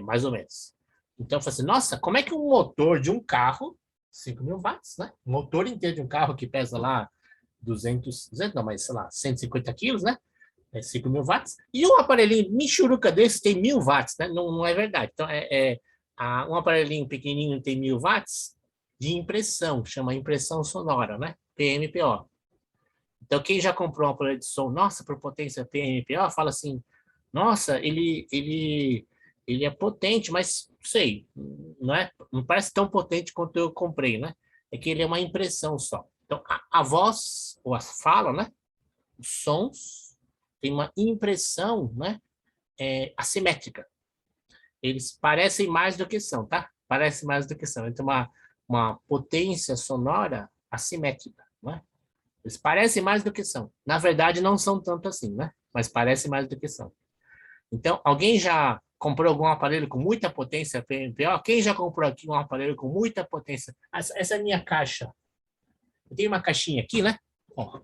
Mais ou menos. Então, eu falei assim, nossa, como é que um motor de um carro, 5.000 watts, né? Um motor inteiro de um carro que pesa lá 200 não, mas sei lá, 150 quilos, né? 5.000 watts. E um aparelhinho michuruca desse tem 1.000 watts, né? Não, não é verdade. Então, um aparelhinho pequenininho tem 1.000 watts de impressão, chama impressão sonora, né? PMPO. Então, quem já comprou um aparelho de som, nossa, por potência PNPO, fala assim, nossa, ele é potente, mas sei, não parece tão potente quanto eu comprei, né? É que ele é uma impressão só. Então, a voz, ou a fala, né? Os sons, tem uma impressão, né? Assimétrica. Eles parecem mais do que são, tá? Parecem mais do que são. Então, uma potência sonora assimétrica, né? Eles parecem mais do que são. Na verdade, não são tanto assim, né? Mas parecem mais do que são. Então, alguém já comprou algum aparelho com muita potência PNPO? Quem já comprou aqui um aparelho com muita potência? Essa é a minha caixa. Eu tenho uma caixinha aqui, né? Ó,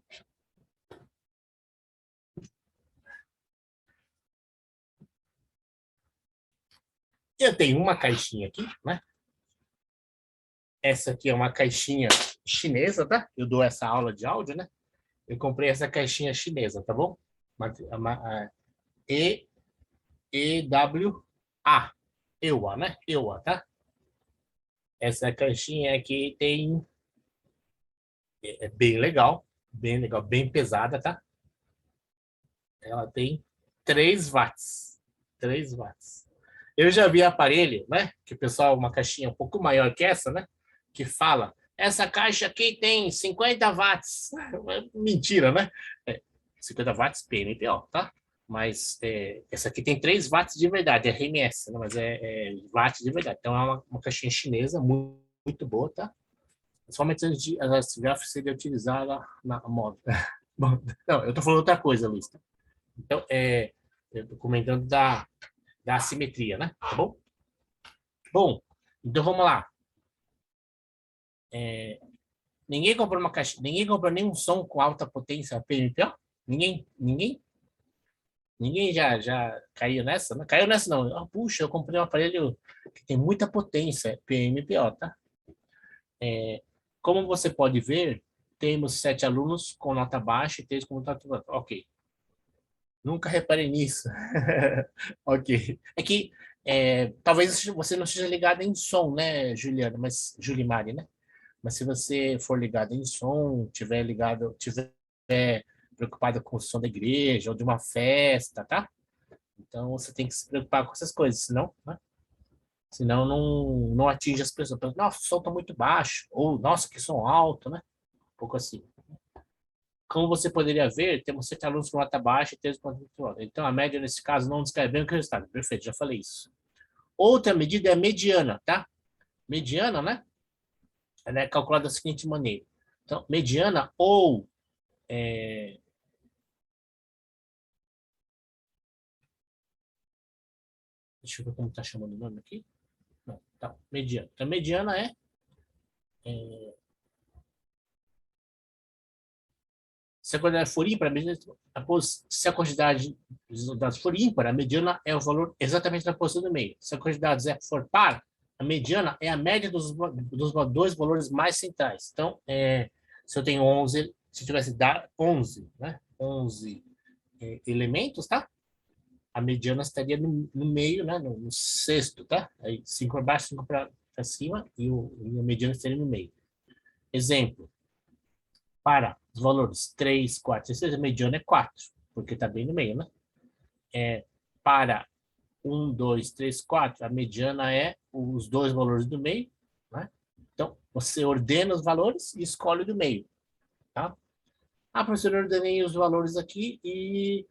eu tenho uma caixinha aqui, né? Essa aqui é uma caixinha chinesa, tá? Eu dou essa aula de áudio, né? Eu comprei essa caixinha chinesa, tá bom? E, EWA. EWA, né? EWA, tá? Essa caixinha aqui é bem legal, bem pesada, tá? Ela tem 3 watts. 3 watts. Eu já vi aparelho, né? Que o pessoal, uma caixinha um pouco maior que essa, né? Que fala, essa caixa aqui tem 50 watts. Mentira, né? 50 watts PNPO, tá? Mas essa aqui tem 3 watts de verdade, é RMS, né? Mas é watts de verdade. Então é uma caixinha chinesa muito, muito boa, tá? Somente antes de ela seria utilizada na moda. Bom, não, eu tô falando outra coisa, Luiz. Tá? Então, eu tô comentando da assimetria, né? Tá bom? Bom, então vamos lá. Ninguém comprou uma caixa, ninguém comprou nenhum som com alta potência PNPO? Ninguém? Ninguém já caiu nessa? Não caiu nessa, não. Ah, puxa, eu comprei um aparelho que tem muita potência, PNPO, tá? Como você pode ver, temos 7 alunos com nota baixa e 3 com nota alta. Ok. Nunca reparei nisso. Ok. É que talvez você não esteja ligado em som, né, Juliana? Mas, Julimari, né? Mas se você for ligado em som, tiver preocupado com o som da igreja ou de uma festa, tá? Então você tem que se preocupar com essas coisas, senão, né? Senão não atinge as pessoas. Nossa, o som tá muito baixo. Ou, nossa, que som alto, né? Um pouco assim. Como você poderia ver, temos 7 alunos com nota baixa e 3 com nota alta. Então, a média, nesse caso, não descreve bem o que é o resultado. Perfeito, já falei isso. Outra medida é a mediana, tá? Mediana, né? Ela é calculada da seguinte maneira. Então, mediana ou... deixa eu ver como está chamando o nome aqui. Não, tá, mediana. Então, mediana é se a quantidade for ímpar, se a quantidade dos dados for ímpar, a mediana é o valor exatamente da posição do meio. Se a quantidade for par, a mediana é a média dos dois valores mais centrais. Então, se eu tenho 11, se eu tivesse 11, né? 11 elementos, tá? A mediana estaria no meio, né? No sexto, tá? Aí 5 para baixo, 5 para cima e a mediana estaria no meio. Exemplo, para os valores 3, 4 e 6, a mediana é 4, porque está bem no meio, né? Para 1, 2, 3, 4, a mediana é os dois valores do meio, né? Então, você ordena os valores e escolhe do meio, tá? Ah, professor, eu ordenei os valores aqui e,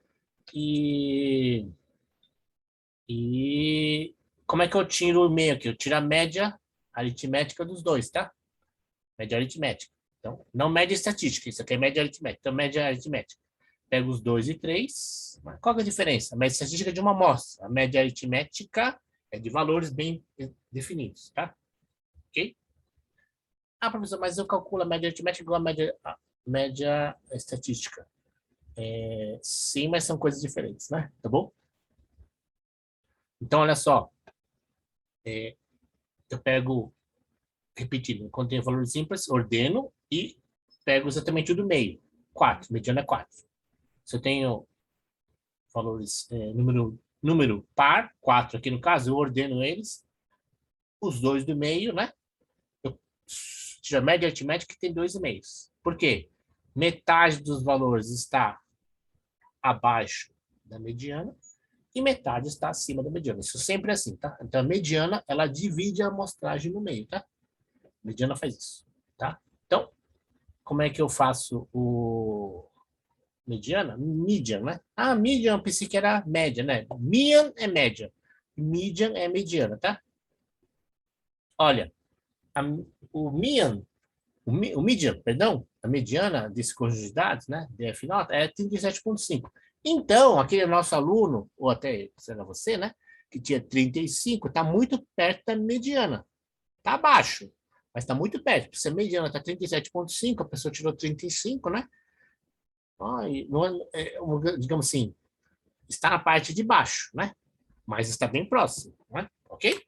e como é que eu tiro o meio aqui? Eu tiro a média aritmética dos dois, tá? Média aritmética. Então, não média estatística, isso aqui é média aritmética. Então, média aritmética. Pega os 2 e 3. Qual é a diferença? A média estatística é de uma amostra. A média aritmética é de valores bem definidos, tá? Ok? Ah, professor, mas eu calculo a média aritmética igual a média estatística. Sim, mas são coisas diferentes, né? Tá bom? Então, olha só. Eu pego, repetindo, quando tem valores ímpares, ordeno e pego exatamente o do meio. 4, mediana é 4. Se eu tenho valores, número par, 4 aqui no caso, eu ordeno eles, os dois do meio, né? Eu tiro a média aritmética que tem 2,5. Por quê? metade dos valores está abaixo da mediana e metade está acima da mediana. Isso sempre é assim, tá? Então, a mediana, ela divide a amostragem no meio, tá? A mediana faz isso, tá? Então, como é que eu faço o mediana? Median, né? Ah, median, eu pensei que era média, né? Mean é média. Median é mediana, tá? Olha, a, o median, o median, perdão, a mediana desse conjunto de dados, né, DF nota, é 37,5. Então, aquele nosso aluno, ou até será você, né, que tinha 35, está muito perto da mediana. Está abaixo, mas está muito perto. Se a mediana está 37,5, a pessoa tirou 35, né? Não digamos assim, está na parte de baixo, né? Mas está bem próximo, né? Ok?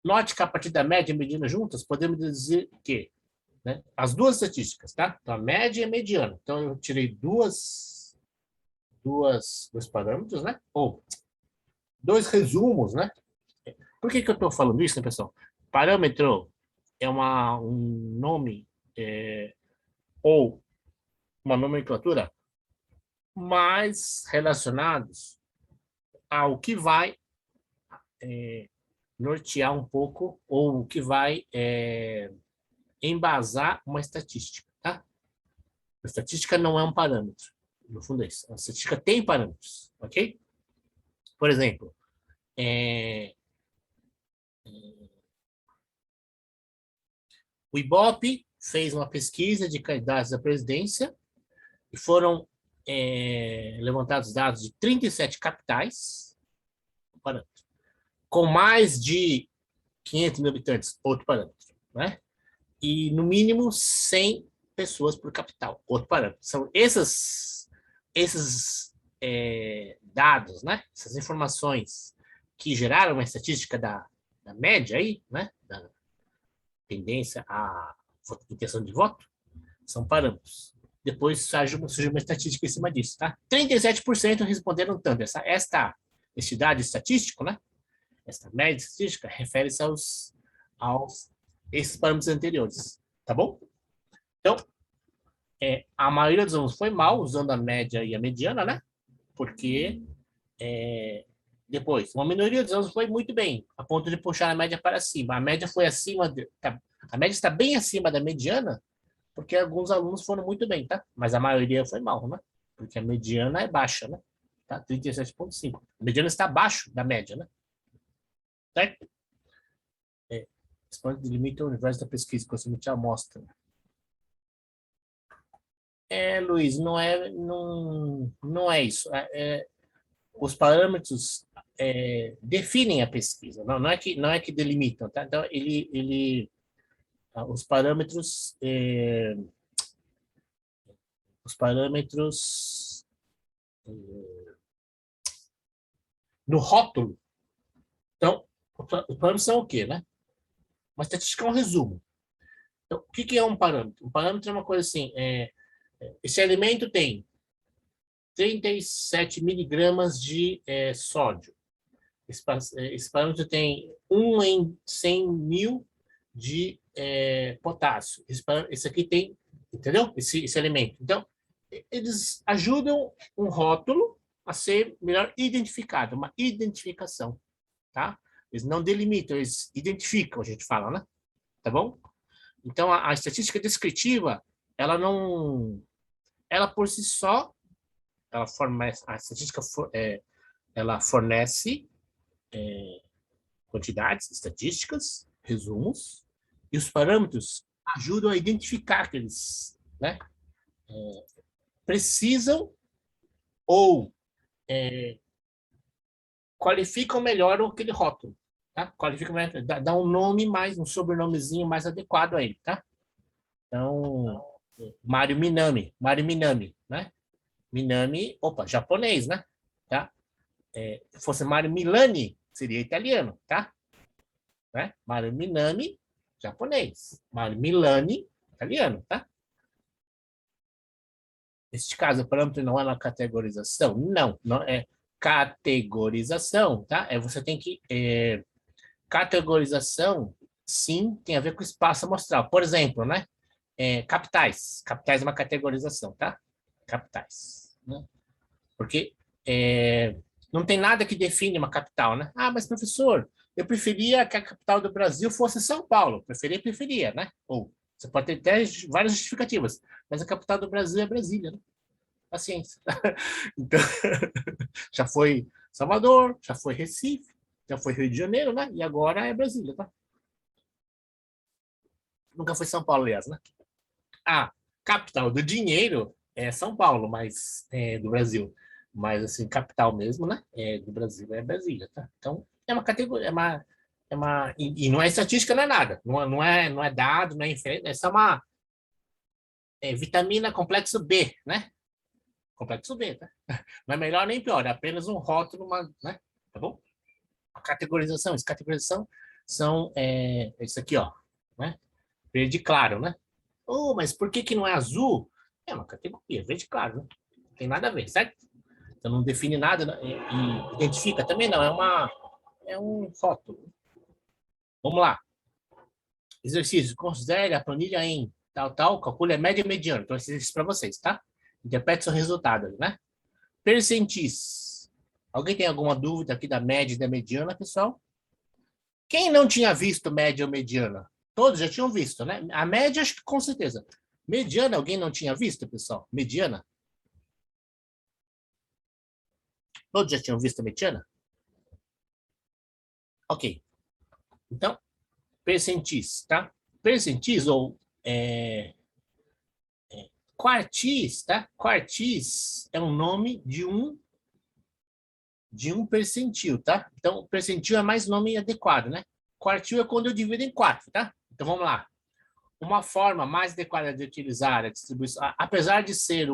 Note que a partir da média e mediana juntas, podemos dizer que, né, as duas estatísticas, tá? Então, a média e a mediana. Então, eu tirei dois parâmetros, né? Ou dois resumos, né? Por que eu estou falando isso, né, pessoal? Parâmetro é um nome ou uma nomenclatura mais relacionados ao que vai nortear um pouco ou o que vai embasar uma estatística, tá? A estatística não é um parâmetro, no fundo é isso. A estatística tem parâmetros, ok? Por exemplo, o IBOP fez uma pesquisa de candidatos à presidência e foram levantados dados de 37 capitais, parâmetro, com mais de 500 mil habitantes, outro parâmetro, né? E no mínimo 100 pessoas por capital, outro parâmetro. São esses dados, né? Essas informações que geraram uma estatística da média aí, né? Da tendência à intenção de voto, são parâmetros. Depois surge uma estatística em cima disso, tá? 37% responderam tanto. Este dado estatístico, né? Esta média estatística refere-se aos esses parâmetros anteriores, tá bom? Então, a maioria dos alunos foi mal usando a média e a mediana, né? Porque depois, uma minoria dos alunos foi muito bem, a ponto de puxar a média para cima. A média foi acima, a média está bem acima da mediana, porque alguns alunos foram muito bem, tá? Mas a maioria foi mal, né? Porque a mediana é baixa, né? Tá? 37,5. A mediana está abaixo da média, né? Certo? Expoente delimita o universo da pesquisa, consoante a amostra. Luiz, não é isso. Os parâmetros definem a pesquisa, não é que delimitam, tá? Então, os parâmetros, no rótulo. Então, os parâmetros são o quê, né? Uma estatística é um resumo. Então, o que é um parâmetro? Um parâmetro é uma coisa assim, esse alimento tem 37 miligramas de sódio. Esse parâmetro tem 1 em 100 mil de potássio. Esse aqui tem, entendeu? Esse elemento. Então, eles ajudam um rótulo a ser melhor identificado, uma identificação, tá? Eles não delimitam, eles identificam, a gente fala, né? Tá bom? Então, a estatística descritiva, ela não, ela por si só, a estatística ela fornece quantidades estatísticas, resumos, e os parâmetros ajudam a identificar aqueles, né? Precisam ou qualificam melhor aquele rótulo, tá? Qualificam melhor, dá um nome mais, um sobrenomezinho mais adequado a ele, tá? Então, Mário Minami, né? Minami, opa, japonês, né? Tá? Se fosse Mário Milani, seria italiano, tá? Né? Mário Minami, japonês. Mário Milani, italiano, tá? Neste caso, o parâmetro não é na categorização? Não é categorização, tá? Você tem que... categorização, sim, tem a ver com espaço amostral. Por exemplo, né? Capitais. Capitais é uma categorização, tá? Capitais, né? Porque não tem nada que define uma capital, né? Ah, mas professor, eu preferia que a capital do Brasil fosse São Paulo. Preferia, né? Ou você pode ter até várias justificativas, mas a capital do Brasil é Brasília, né? Paciência. Então, já foi Salvador, já foi Recife, já foi Rio de Janeiro, né? E agora é Brasília, tá? Nunca foi São Paulo, aliás, né? A capital do dinheiro é São Paulo, mas do Brasil. Mas assim, capital mesmo, né? Do Brasil é Brasília, tá? Então, é uma categoria, e não é estatística, não é nada. Não é dado, não é inferência, é só uma vitamina complexo B, né? Complexo B, tá? Não é melhor nem pior, é apenas um rótulo, né? Tá bom? A categorização, essa categorização são isso aqui, ó, né? Verde claro, né? Oh, mas por que que não é azul? É uma categoria, verde claro, né? Não tem nada a ver, certo? Então não define nada, né? E identifica também não, é um rótulo. Vamos lá. Exercício, considere a planilha em tal, calcule a média e mediana. Então, exercício para vocês, tá? Interprete seu resultado, né? Percentis. Alguém tem alguma dúvida aqui da média e da mediana, pessoal? Quem não tinha visto média ou mediana? Todos já tinham visto, né? A média, acho que com certeza. Mediana, alguém não tinha visto, pessoal? Mediana? Todos já tinham visto a mediana? Ok. Então, percentis, tá? Percentis ou quartis, tá? Quartis é um nome de um percentil, tá? Então, percentil é mais nome adequado, né? Quartil é quando eu divido em 4, tá? Então, vamos lá. Uma forma mais adequada de utilizar a distribuição, apesar de ser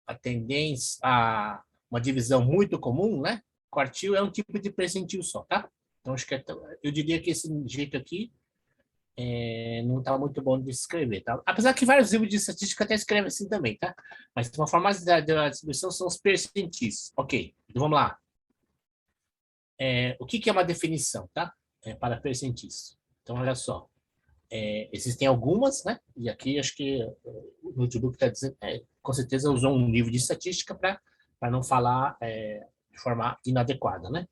a tendência a uma divisão muito comum, né? Quartil é um tipo de percentil só, tá? Então, acho que eu diria que esse jeito aqui não está muito bom de escrever, tá? Apesar que vários livros de estatística até escrevem assim também, tá? Mas uma forma mais da distribuição são os percentis. Ok, então vamos lá. O que é uma definição, tá? Para percentis. Então, olha só. Existem algumas, né? E aqui acho que o notebook está dizendo, com certeza usou um livro de estatística para não falar de forma inadequada, né?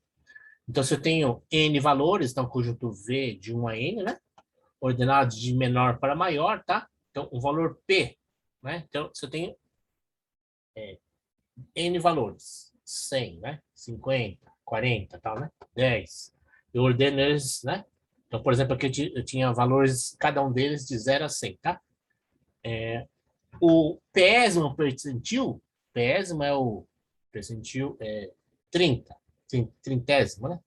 Então, se eu tenho N valores, então conjunto V de 1 a N, né? Ordenados de menor para maior, tá? Então, o valor P, né? Então, se eu tenho N valores, 100, né? 50, 40, tal, né? 10. Eu ordeno eles, né? Então, por exemplo, aqui eu tinha valores, cada um deles de 0 a 100, tá? O pésimo percentil, pésimo é o percentil 30, trintésimo, né?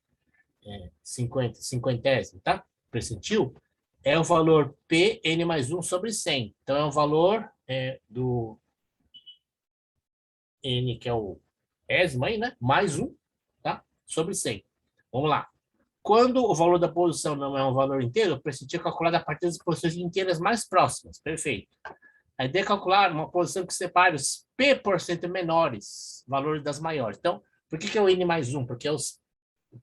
50, cinquentésimo, tá? Percentil é o valor P n mais 1 sobre 100. Então, é o valor do n, que é o ésimo aí, né? Mais 1, tá? Sobre 100. Vamos lá. Quando o valor da posição não é um valor inteiro, o percentil é calculado a partir das posições inteiras mais próximas. Perfeito. A ideia é calcular uma posição que separe os P% menores, valores das maiores. Então, por que é o N mais 1? Porque o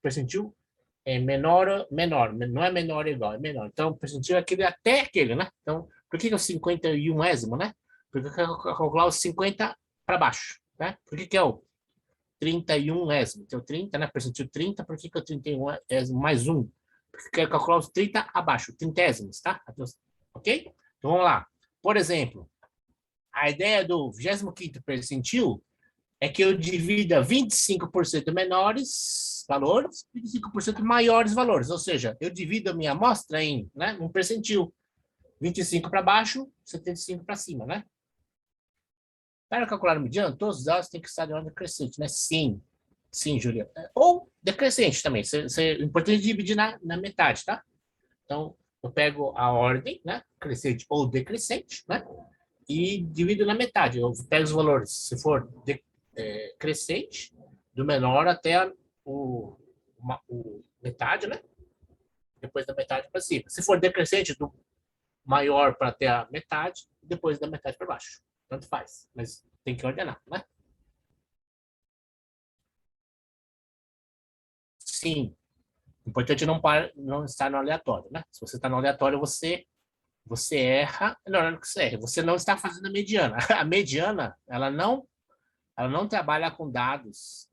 percentil é menor, não é menor ou igual, é menor. Então, o percentil é aquele até aquele, né? Então, por que é o 51ésimo, né? Porque eu quero calcular os 50 para baixo, né? Por que é o 31ésimo? Então, 30, né? Percentil 30, por que é o 31ésimo mais 1? Porque eu quero calcular os 30 abaixo, 30ésimos, tá? Ok? Então, vamos lá. Por exemplo, a ideia do 25º percentil é que eu divida 25% menores valores, 25% maiores valores. Ou seja, eu divido a minha amostra em um percentil. 25 para baixo, 75 para cima, né? Para calcular o mediano, todos os dados têm que estar de ordem crescente, né? Sim, sim, Julia. Ou decrescente também. O importante é dividir na metade, tá? Então, eu pego a ordem, né? Crescente ou decrescente, né? E divido na metade. Eu pego os valores, se for crescente, do menor até o metade, né? Depois da metade para cima. Se for decrescente, do maior para até a metade, depois da metade para baixo. Tanto faz, mas tem que ordenar, né? Sim. O importante é não estar no aleatório, né? Se você está no aleatório, você erra. Não, não é que você erra, você não está fazendo a mediana. A mediana, ela não trabalha com dados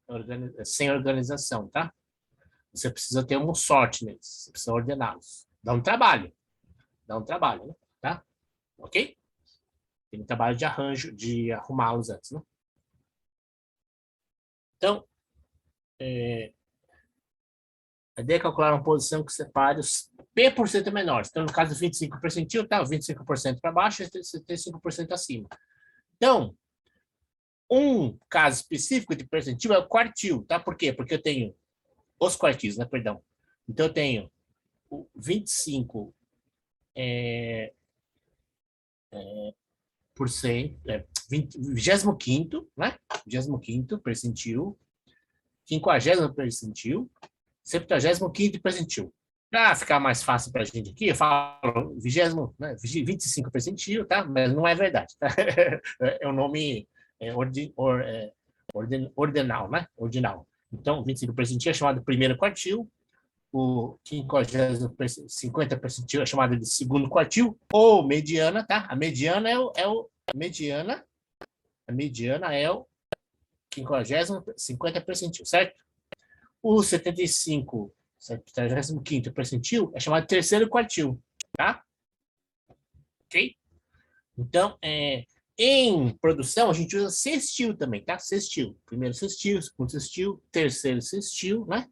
sem organização, tá? Você precisa ter uma sorte neles, você precisa ordená-los. Dá um trabalho, né? Tá? Ok? Tem um trabalho de arranjo, de arrumá-los antes, né? Então, a ideia é calcular uma posição que separe os P% menores. Então, no caso do 25 percentil, tá? 25% para baixo e 75% acima. Então, um caso específico de percentil é o quartil, tá? Por quê? Porque eu tenho os quartis, né? Perdão. Então, eu tenho o 25 por cento, 25º, né? 25º percentil, 50º percentil, 75º percentil. Para ficar mais fácil para a gente aqui, eu falo 20, né, 25 percentil, tá? Mas não é verdade, tá? É o nome ordinal, né? Ordinal. Então, 25 percentil é chamado de primeiro quartil, o 50 percentil é chamado de segundo quartil, ou mediana, tá? A mediana a mediana é o 50 percentil, certo? O 75º percentil é chamado de terceiro quartil, tá? Ok? Então, em produção, a gente usa sextil também, tá? Sextil. Primeiro sextil, segundo sextil, terceiro sextil, né?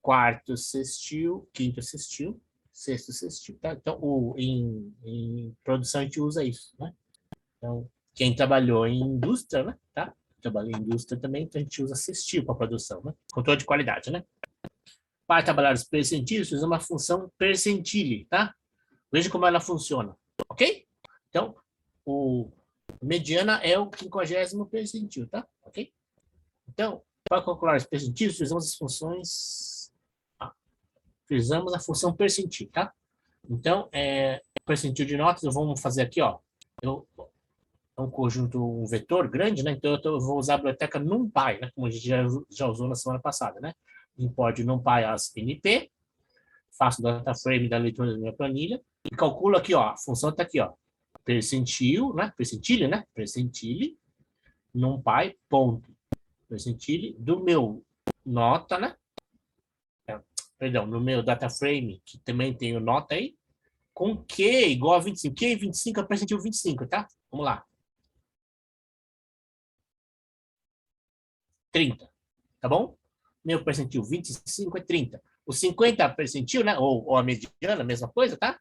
Quarto sextil, quinto sextil, sexto sextil, tá? Então, em produção, a gente usa isso, né? Então, quem trabalhou em indústria, né? Tá? Trabalhou em indústria também, então a gente usa sextil para produção, né? Controle de qualidade, né? Para trabalhar os percentis, usa uma função percentile, tá? Veja como ela funciona, ok? Então, o mediana é o 50º percentil, tá? Ok? Então, para calcular os percentis, usamos as funções... Utilizamos a função percentil, tá? Então, percentil de notas, vamos fazer aqui, ó. É um conjunto, um vetor grande, né? Então, eu vou usar a biblioteca NumPy, né? Como a gente já usou na semana passada, né? Import NumPy as NP, faço o data frame da leitura da minha planilha e calculo aqui, ó. A função está aqui, ó. Percentil, né? Percentile, né? Percentile, NumPy, ponto. Percentile do meu nota, né? Perdão, no meu data frame, que também tem o nota aí, com Q igual a 25. Q 25 é percentil 25, tá? Vamos lá. 30, tá bom? Meu percentil 25 é 30. O 50 percentil, né? Ou a mediana, a mesma coisa, tá?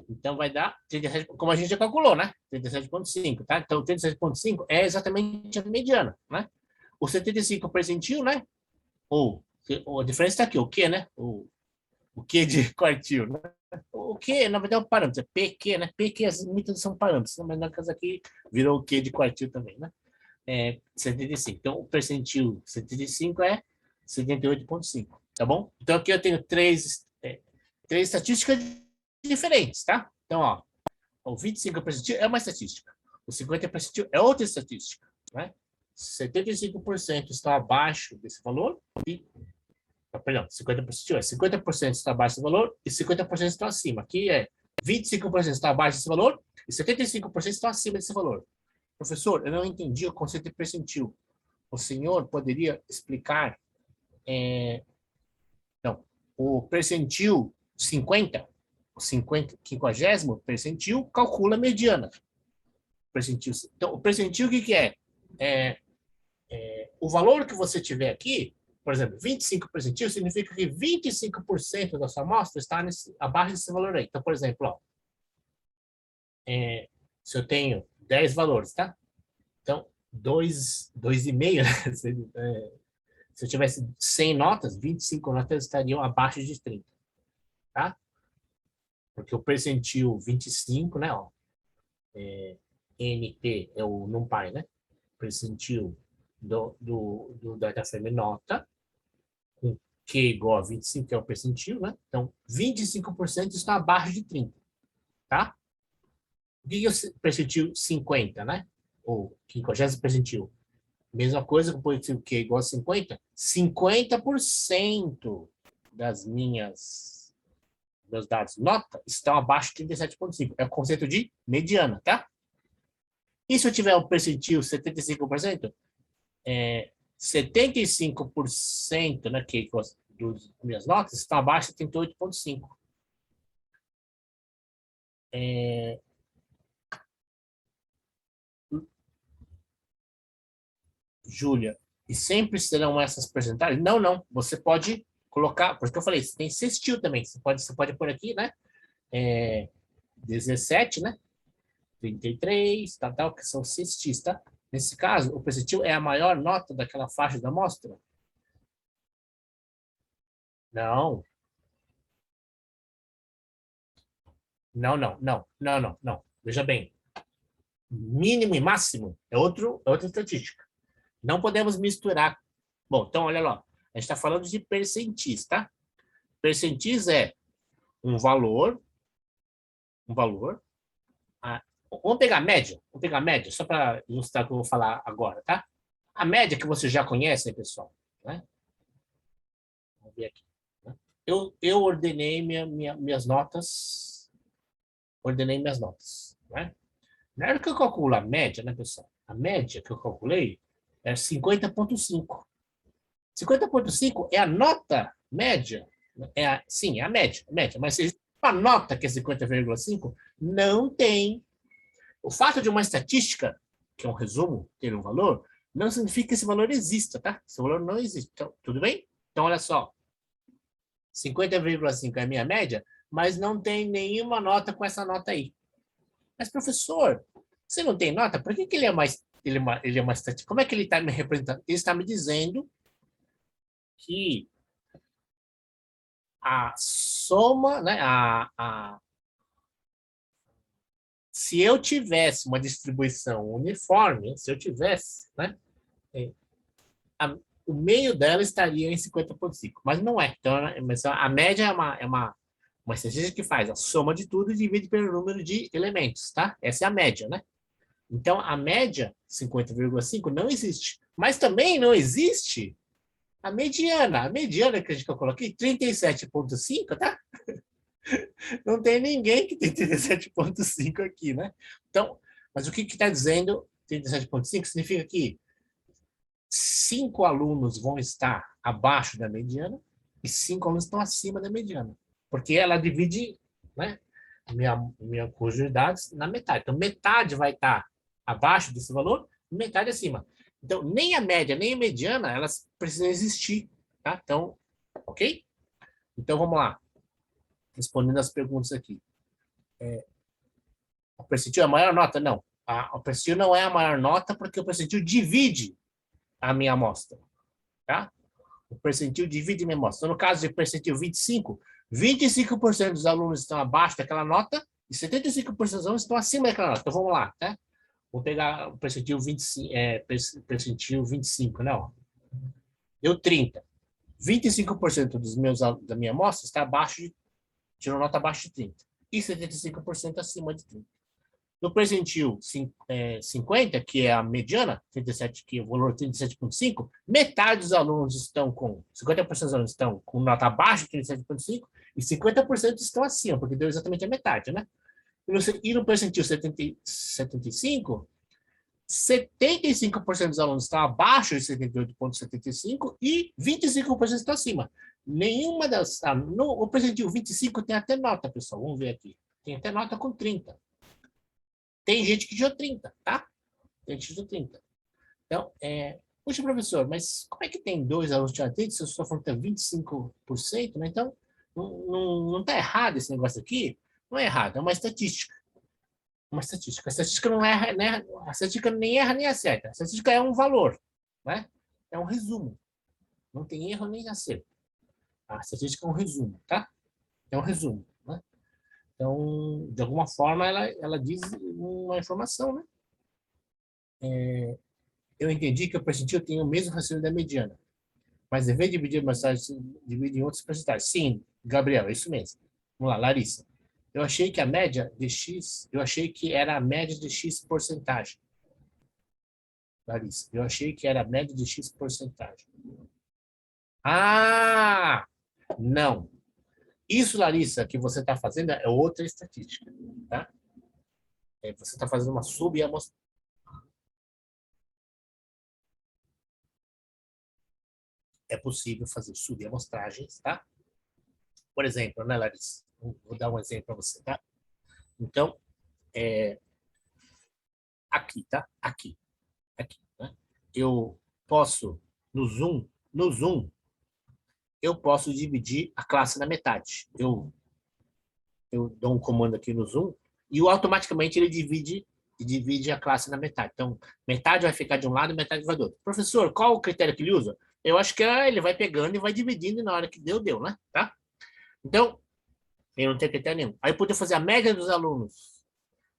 Então vai dar 37, como a gente já calculou, né? 37,5, tá? Então 37,5 é exatamente a mediana, né? O 75 percentil, né? Ou a diferença está aqui, o Q, né? O Q de quartil, né? O Q, na verdade, é um parâmetro, é PQ, né? PQ, muitos são parâmetros, mas no caso aqui virou o Q de quartil também, né? 75. Então, o percentil 75 é 78,5, tá bom? Então, aqui eu tenho três estatísticas diferentes, tá? Então, ó, o 25 percentil é uma estatística, o 50 percentil é outra estatística, né? 75% estão abaixo desse valor e perdão, 50% 50% está abaixo desse valor e 50% estão acima. Aqui 25% está abaixo desse valor e 75% estão acima desse valor. Professor, eu não entendi o conceito de percentil. O senhor poderia explicar? Não, o percentil 50, o 50º percentil calcula a mediana. Percentil. Então, o percentil o que é? O valor que você tiver aqui, por exemplo, 25 percentil, significa que 25% da sua amostra está abaixo desse valor aí. Então, por exemplo, ó, se eu tenho 10 valores, tá? Então, 2,5, né? Se eu tivesse 100 notas, 25 notas estariam abaixo de 30, tá? Porque o percentil 25, né, ó, NP é o NumPy, né? Percentil do data frame nota, com Q igual a 25, que é o percentil, né? Então, 25% está abaixo de 30, tá? O que é o percentil 50, né? Ou 50º percentil? Mesma coisa com o positivo Q igual a 50. 50% das meus dados nota estão abaixo de 37,5. É o conceito de mediana, tá? E se eu tiver um percentil 75%, 75%, né, que das minhas notas estão abaixo de 38,5. Júlia, e sempre serão essas percentagens? Não, não. Você pode colocar, porque eu falei, tem sextil também. Você pode pôr aqui, né? 17, né? 33, tal, que são sextis, tá? Nesse caso, o percentil é a maior nota daquela faixa da amostra? Não. Não, não, não, não, não, não. Veja bem. Mínimo e máximo é outra estatística. Não podemos misturar. Bom, então, olha lá. A gente está falando de percentis, tá? Percentis é um valor. Vamos pegar a média. Vamos pegar a média, só para ilustrar o que eu vou falar agora, tá? A média que você já conhece, pessoal, né? Vamos ver aqui. Né? Eu ordenei minhas notas. Ordenei minhas notas, né? Na hora que eu calculo a média, né, pessoal? A média que eu calculei é 50,5. 50,5 é a nota média. Sim, é a média. Mas se a nota que é 50,5, não tem. O fato de uma estatística, que é um resumo, ter um valor, não significa que esse valor exista, tá? Esse valor não existe. Então, tudo bem? Então, olha só. 50,5 é a minha média, mas não tem nenhuma nota com essa nota aí. Mas, professor, você não tem nota? Por que ele é mais ele é uma estatística? Como é que ele está me representando? Ele está me dizendo que a soma, né, se eu tivesse uma distribuição uniforme, se eu tivesse, né, o meio dela estaria em 50,5, mas não é. Então, mas a média uma estatística que faz a soma de tudo e divide pelo número de elementos, tá? Essa é a média, né? Então, a média, 50,5, não existe. Mas também não existe a mediana. A mediana que eu coloquei, 37,5, tá? Não tem ninguém que tem 37,5 aqui, né? Então, mas o que está dizendo 37,5 significa que 5 alunos vão estar abaixo da mediana e 5 alunos estão acima da mediana. Porque ela divide, né, minha conjunto de dados na metade. Então, metade vai estar abaixo desse valor, metade acima. Então, nem a média, nem a mediana, elas precisam existir, tá? Então, ok? Então, vamos lá. Respondendo as perguntas aqui. O percentil é a maior nota? Não. O percentil não é a maior nota porque o percentil divide a minha amostra, tá? O percentil divide a minha amostra. Então, no caso de percentil 25, 25% dos alunos estão abaixo daquela nota e 75% dos alunos estão acima daquela nota. Então, vamos lá, tá? Vou pegar o percentil 25, percentil 25, não. Deu 30. 25% da minha amostra está abaixo tirou nota abaixo de 30. E 75% acima de 30. No percentil 50, que é a mediana, 37, que é o valor 37,5, metade dos alunos estão com, 50% dos alunos estão com nota abaixo de 37,5 e 50% estão acima, porque deu exatamente a metade, né? E no percentil 75, 75% dos alunos estão abaixo de 78,75 e 25% estão acima. Nenhuma das... o percentil 25 tem até nota, pessoal. Vamos ver aqui. Tem até nota com 30. Tem gente que tirou 30, tá? Tem gente que tirou 30. Então, puxa, professor, mas como é que tem 2 alunos que tiraram 30 se eu estou falando que tem 25%, né? Então, não está errado esse negócio aqui? Não é errado, é uma estatística. Uma estatística. A estatística não erra, né? A estatística nem erra nem acerta. A estatística é um valor, né? É um resumo. Não tem erro nem acerto. A estatística é um resumo, tá? É um resumo, né? Então, de alguma forma, ela diz uma informação, né? Eu entendi que o percentil tem o mesmo raciocínio da mediana, mas em vez de dividir divide em outros percentuais. Sim, Gabriel, é isso mesmo. Vamos lá, Larissa. Eu achei que a média de X, eu achei que era a média de X porcentagem. Larissa. Eu achei que era a média de X porcentagem. Ah, não. Isso, Larissa, que você está fazendo é outra estatística, tá? Você está fazendo uma subamostragem. É possível fazer subamostragens, tá? Por exemplo, né, Larissa? Vou dar um exemplo para você, tá? Então, aqui, tá? Aqui, né? Eu posso, no Zoom, eu posso dividir a classe na metade. Eu dou um comando aqui no Zoom e automaticamente ele divide a classe na metade. Então, metade vai ficar de um lado e metade vai do outro. Professor, qual o critério que ele usa? Eu acho que ele vai pegando e vai dividindo e na hora que deu, né? Tá? Então, ele não tem critério nenhum. Aí eu podia fazer a média dos alunos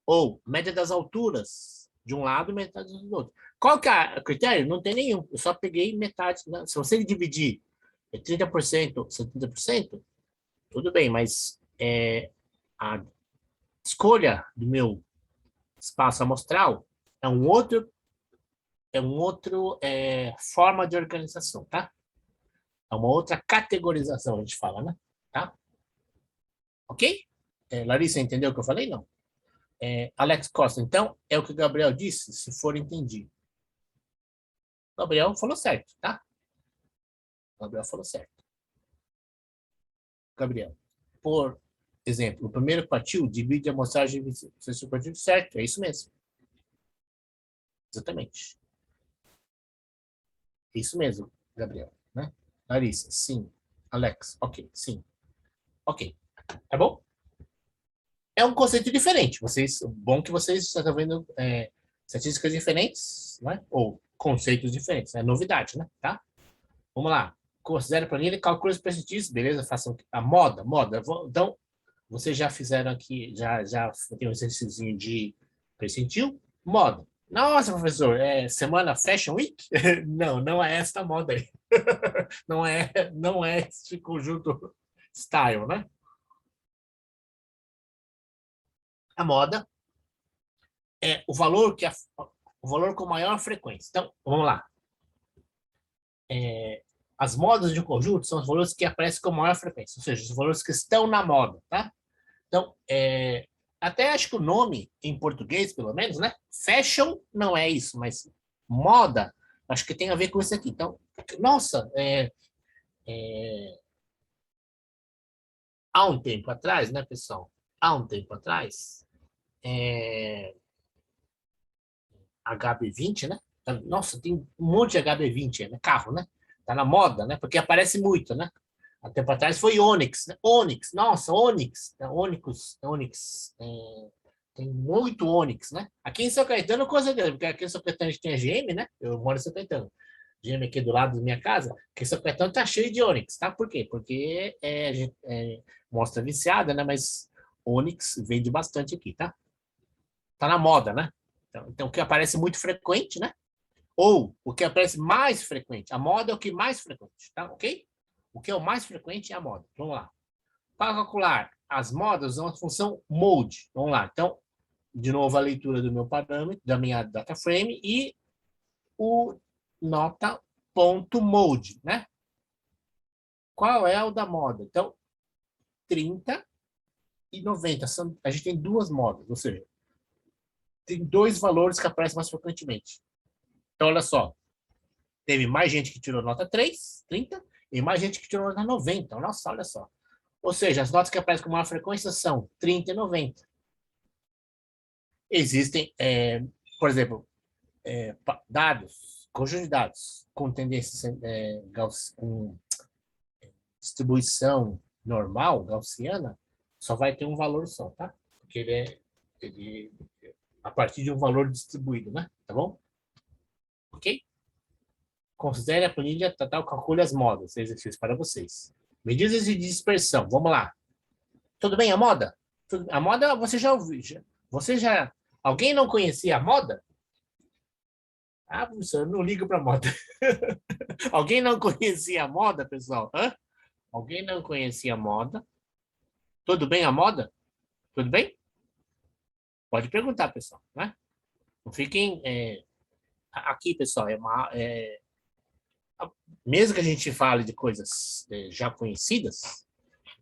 ou média das alturas de um lado e metade do outro. Qual que é o critério? Não tem nenhum. Eu só peguei metade. Né? Se você dividir 30%, 70%, tudo bem, mas a escolha do meu espaço amostral é um outro forma de organização, tá? É uma outra categorização, a gente fala, né? Tá? Ok? Larissa, entendeu o que eu falei? Não. Alex Costa, então, é o que o Gabriel disse, se for entendido. Gabriel falou certo, tá? Gabriel falou certo. Gabriel, por exemplo, o primeiro partiu divide a amostragem de partido certo, é isso mesmo. Exatamente. Isso mesmo, Gabriel, né? Larissa, sim. Alex, ok, sim. Ok, tá bom? É um conceito diferente. Bom que vocês estão vendo estatísticas diferentes, né? Ou conceitos diferentes, é novidade, né? Tá? Vamos lá. Considere a planilha e calcule os percentis, beleza? Façam a moda. Então, vocês já fizeram aqui, já tem um exercício de percentil, moda. Nossa, professor, semana Fashion Week? Não, não é esta moda aí. Não é este conjunto style, né? A moda é o valor com maior frequência. Então, vamos lá. As modas de um conjunto são os valores que aparecem com maior frequência, ou seja, os valores que estão na moda, tá? Então, até acho que o nome, em português, pelo menos, né? Fashion não é isso, mas moda, acho que tem a ver com isso aqui. Então, nossa, há um tempo atrás, né, pessoal? Há um tempo atrás, HB20, né? Nossa, tem um monte de HB20, né? Carro, né? Tá na moda, né? Porque aparece muito, né? Há tempo atrás foi Onix, né? Onix, nossa, Onix, Onix, tem muito Onix, né? Aqui em São Caetano, com certeza, porque aqui em São Caetano a gente tem a GM, né? Eu moro em São Caetano. GM aqui do lado da minha casa, que São Caetano tá cheio de Onix, tá? Por quê? Porque a gente, mostra viciada, né? Mas Onix vende bastante aqui, tá? Tá na moda, né? Então, o que aparece muito frequente, né? Ou o que aparece mais frequente. A moda é o que mais frequente, tá? Ok? O que é o mais frequente é a moda. Vamos lá. Para calcular as modas, usamos a função mode. Vamos lá. Então, de novo, a leitura do meu parâmetro, da minha data frame e o nota.mode, né? Qual é o da moda? Então, 30 e 90. A gente tem duas modas, ou seja, tem dois valores que aparecem mais frequentemente. Então, olha só. Teve mais gente que tirou nota 3, 30, e mais gente que tirou nota 90. Nossa, olha só. Ou seja, as notas que aparecem com maior frequência são 30 e 90. Existem, por exemplo, dados, conjunto de dados com tendência com distribuição normal, gaussiana, só vai ter um valor só, tá? Porque ele a partir de um valor distribuído, né? Tá bom? Ok? Considere a planilha total, calcule as modas. Exercício para vocês. Medidas de dispersão. Vamos lá. Tudo bem a moda? A moda você já ouviu. Você já. Alguém não conhecia a moda? Ah, professor, eu não ligo para moda. Alguém não conhecia a moda, pessoal? Hã? Alguém não conhecia a moda? Tudo bem a moda? Tudo bem? Pode perguntar, pessoal, né? Não fiquem aqui, pessoal, mesmo que a gente fale de coisas já conhecidas,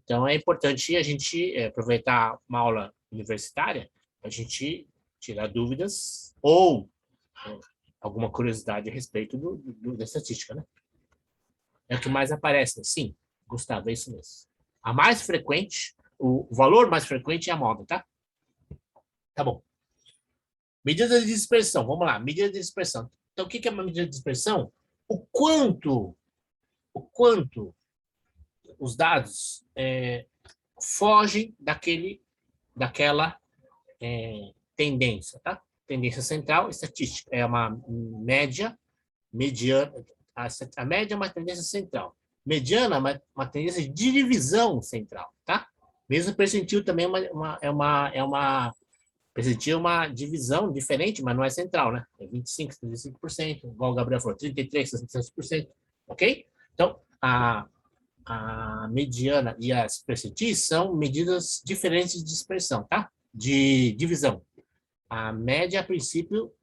então é importante a gente aproveitar uma aula universitária, a gente tirar dúvidas ou alguma curiosidade a respeito da estatística, né? É o que mais aparece, sim, Gustavo, é isso mesmo. A mais frequente, o valor mais frequente é a moda, tá? Tá bom. Medida de dispersão, vamos lá, medida de dispersão. Então, o que é uma medida de dispersão? O quanto os dados fogem daquela tendência, tá? Tendência central, estatística, é uma média, mediana, a média é uma tendência central. Mediana é uma tendência de divisão central, tá? Mesmo percentil também percentil é uma divisão diferente, mas não é central, né? É 25%, 35%, igual o Gabriel falou, 33%, 67%, ok? Então, a mediana e as percentis são medidas diferentes de dispersão, tá? De divisão. A média, a princípio,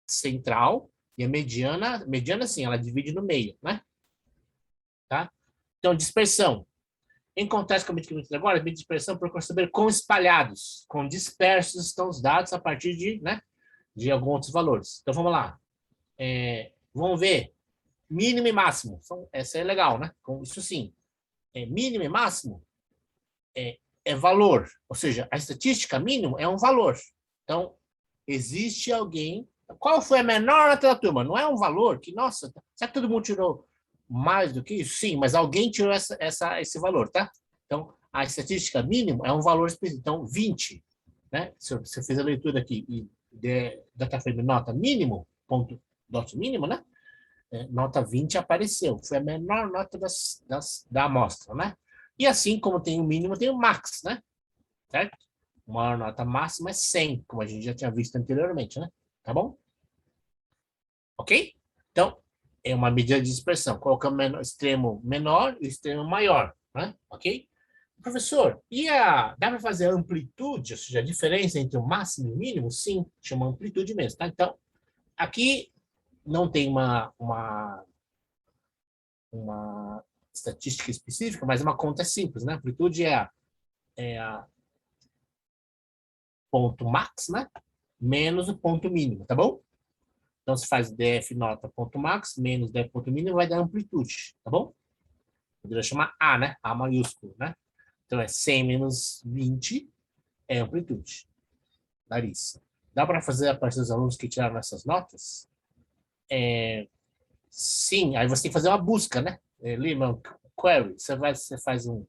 central, e a mediana sim, ela divide no meio, né? Tá? Então, dispersão. Em contraste com a medida agora, a dispersão procura saber quão espalhados, quão dispersos estão os dados a partir de alguns outros valores. Então, vamos lá. Vamos ver mínimo e máximo. Essa é legal, né? Isso sim. Mínimo e máximo é valor. Ou seja, a estatística mínimo é um valor. Então, existe alguém... Qual foi a menor nota da turma? Não é um valor que, nossa, será que todo mundo tirou mais do que isso? Sim, mas alguém tirou esse valor, tá? Então, a estatística mínimo é um valor específico. Então, 20, né? Se você fez a leitura aqui e data frame nota mínimo, ponto dot mínimo, né? Nota 20 apareceu. Foi a menor nota da amostra, né? E assim como tem o mínimo, tem o max, né? Certo? Uma nota máxima é 100, como a gente já tinha visto anteriormente, né? Tá bom? Ok? Então, é uma medida de dispersão. Colocamos o extremo menor e o extremo maior, né? Ok? Professor, dá para fazer a amplitude, ou seja, a diferença entre o máximo e o mínimo? Sim, chama amplitude mesmo, tá? Então, aqui não tem uma estatística específica, mas uma conta simples, né? A amplitude é a ponto max, né? Menos o ponto mínimo, tá bom? Então, se faz df nota ponto max menos df ponto mínimo, vai dar amplitude, tá bom? Poderia chamar A, né? A maiúsculo, né? Então, é 100 menos 20 é amplitude. Larissa. Dá para fazer a partir dos alunos que tiraram essas notas? Sim, aí você tem que fazer uma busca, né? Lima, query. Você faz no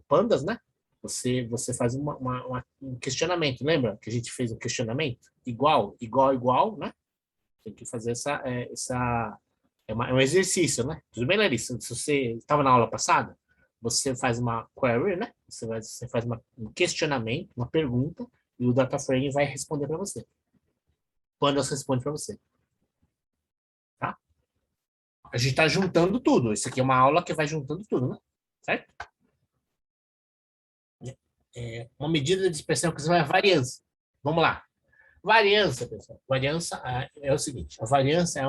Pandas, né? Você faz um questionamento. Lembra que a gente fez um questionamento? Igual, igual, igual, né? Tem que fazer um exercício, né? Tudo bem, Larissa? Se você estava na aula passada, você faz uma query, né? Você faz um questionamento, uma pergunta, e o DataFrame vai responder para você. Pandas responde para você. Tá? A gente está juntando tudo. Isso aqui é uma aula que vai juntando tudo, né? Certo? Uma medida de dispersão que é a variância. Vamos lá. Variância, pessoal. Variância é o seguinte: a variância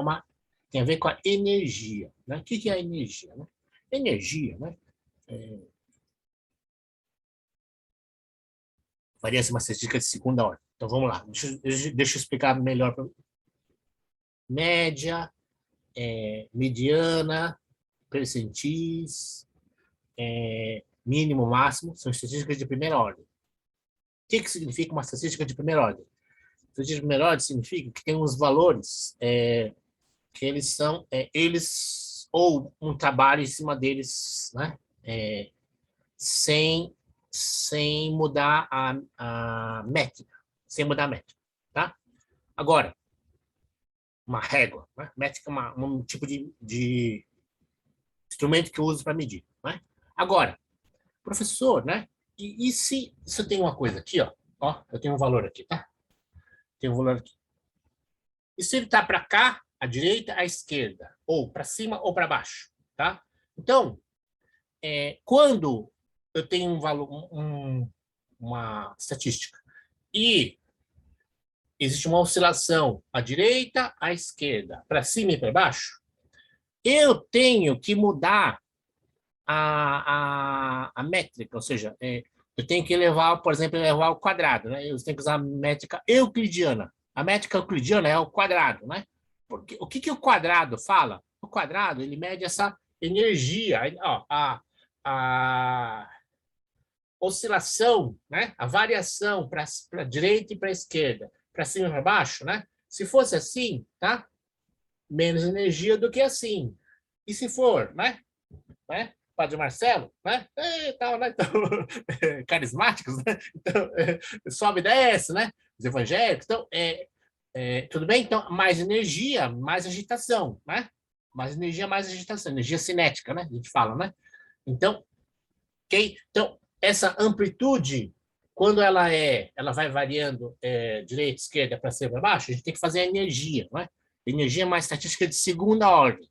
tem a ver com a energia. Né? O que é a energia? Né? Energia, né? Variância é uma estatística de segunda ordem. Então vamos lá. Deixa eu explicar melhor. Média, mediana, percentis, mínimo, máximo, são estatísticas de primeira ordem. O que significa uma estatística de primeira ordem? Estatística de primeira ordem significa que tem uns valores que eles são, ou um trabalho em cima deles, né? Sem mudar a métrica, sem mudar a métrica, tá? Agora, uma régua, né? Métrica é um tipo de instrumento que eu uso para medir, né? Agora, professor, né? E se eu tenho uma coisa aqui, ó, eu tenho um valor aqui, tá? Tem um valor aqui. E se ele está para cá, à direita, à esquerda, ou para cima ou para baixo, tá? Então, quando eu tenho um valor, uma estatística, e existe uma oscilação à direita, à esquerda, para cima e para baixo, eu tenho que mudar a métrica, ou seja, eu tenho que levar, por exemplo, levar ao quadrado, né? Eu tenho que usar a métrica euclidiana. A métrica euclidiana é o quadrado, né? Porque o que o quadrado fala? O quadrado, ele mede essa energia, ó, a oscilação, né? A variação para a direita e para a esquerda, para cima e para baixo, né? Se fosse assim, tá? Menos energia do que assim. E se for, né? Padre Marcelo, né? E tal, né? Então, carismáticos, né? Então, sobe e desce, né? Os evangélicos. Então, tudo bem? Então, mais energia, mais agitação, né? Mais energia, mais agitação. Energia cinética, né? A gente fala, né? Então, ok? Então, essa amplitude, quando ela vai variando direita, esquerda, para cima, para baixo, a gente tem que fazer a energia, né? Energia é uma estatística de segunda ordem,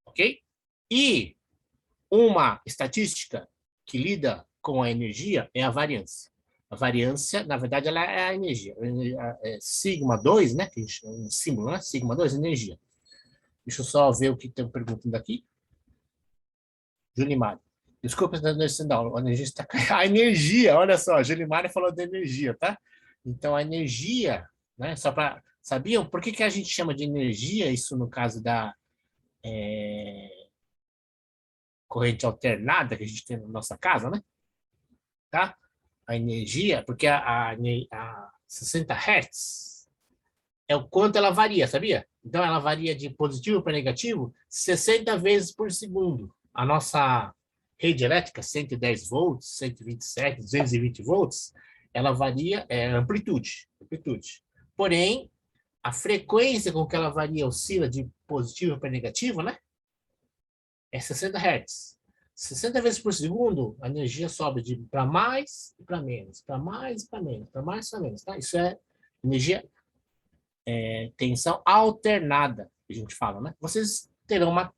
ok? E uma estatística que lida com a energia é a variância. A variância, na verdade, ela é a energia. É sigma 2, né? Que é um símbolo, né? Sigma 2, energia. Deixa eu só ver o que estão perguntando aqui. Julimar. Desculpa, não, a energia está caindo. A energia, olha só, a Julimar falou de energia, tá? Então, a energia, né? Só para. Sabiam por que a gente chama de energia? Isso no caso da corrente alternada que a gente tem na nossa casa, né? Tá? A energia, porque a 60 Hz é o quanto ela varia, sabia? Então, ela varia de positivo para negativo 60 vezes por segundo. A nossa rede elétrica, 110 volts, 127, 220 volts, ela varia, amplitude. Porém, a frequência com que ela varia oscila de positivo para negativo, né? É 60 Hz. 60 vezes por segundo, a energia sobe de para mais e para menos, para mais e para menos, para mais e para menos, tá? Isso é energia, tensão alternada, que a gente fala, né? Vocês terão uma...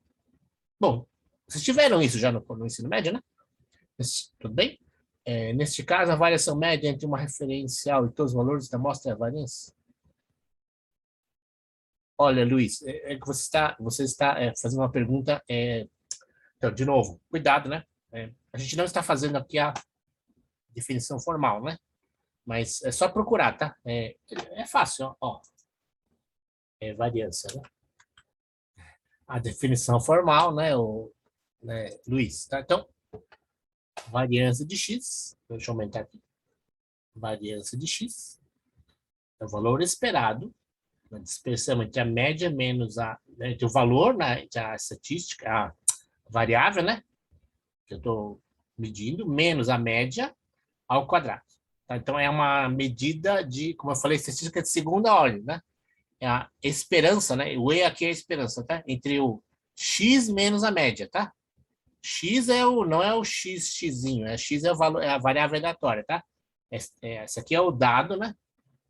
Bom, vocês tiveram isso já no ensino médio, né? Tudo bem? Neste caso, a variação média entre uma referencial e todos os valores da amostra é a variância. Olha, Luiz, que você está fazendo uma pergunta. Então, de novo, cuidado, né? A gente não está fazendo aqui a definição formal, né? Mas é só procurar, tá? É fácil, ó. É variância, né? A definição formal, né, Luiz, tá? Então, variância de x, deixa eu aumentar aqui. Variância de x é o valor esperado na dispersão entre a média menos entre o valor, né, entre a estatística, a variável, né? Que eu estou medindo, menos a média ao quadrado. Tá? Então, é uma medida de, como eu falei, estatística de segunda ordem, né? É a esperança, né? O E aqui é a esperança, tá? Entre o X menos a média, tá? X não é o X, Xzinho, X é o valor, é a variável aleatória, tá? Esse aqui é o dado, né?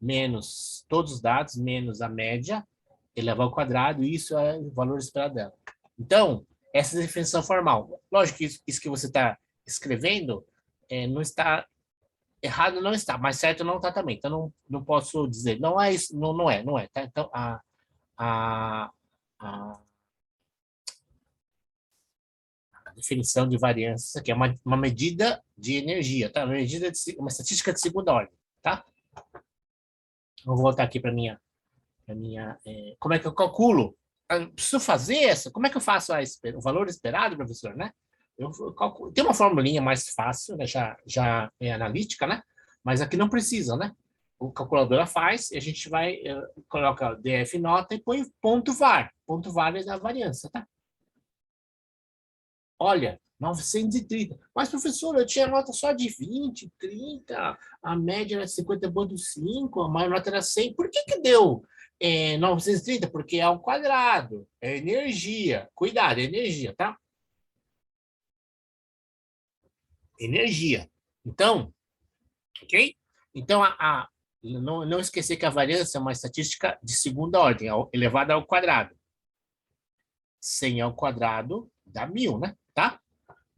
Menos todos os dados, menos a média, elevado ao quadrado, e isso é o valor esperado dela. Então, essa é a definição formal. Lógico que isso que você está escrevendo não está errado, não está, mas certo não está também. Então, não posso dizer, não é isso, não é, tá? Então, a, a definição de variância aqui é uma medida de energia, tá? Uma estatística de segunda ordem, tá? Vou voltar aqui para como é que eu calculo? Eu preciso fazer essa? Como é que eu faço o valor esperado, professor, né? Eu calculo, tem uma formulinha mais fácil, né? Já é analítica, né? Mas aqui não precisa, né? O calculadora faz, e a gente coloca DF nota e põe ponto var. Ponto var é da variância, tá? Olha, 930. Mas, professor, eu tinha nota só de 20, 30, a média era 50,5, a maior nota era 100. Por que deu 930? Porque é ao quadrado, é energia. Cuidado, é energia, tá? Energia. Então, ok? Então, não esquecer que a variância é uma estatística de segunda ordem, elevada ao quadrado. 100 ao quadrado dá 1000, né? Tá?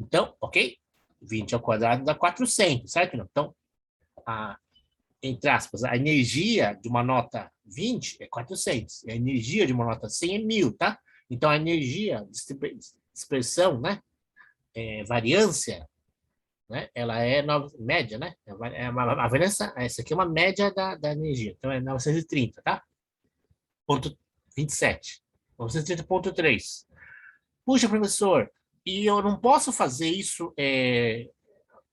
Então, ok? 20 ao quadrado dá 400, certo? Então, entre aspas, a energia de uma nota 20 é 400, e a energia de uma nota 100 é 1000, tá? Então, a energia, dispersão, né? Variância, né? Ela é média, né? A variância, essa aqui é uma média da energia, então é 930, tá? Ponto 27. 930,3. Puxa, professor, e eu não posso fazer isso,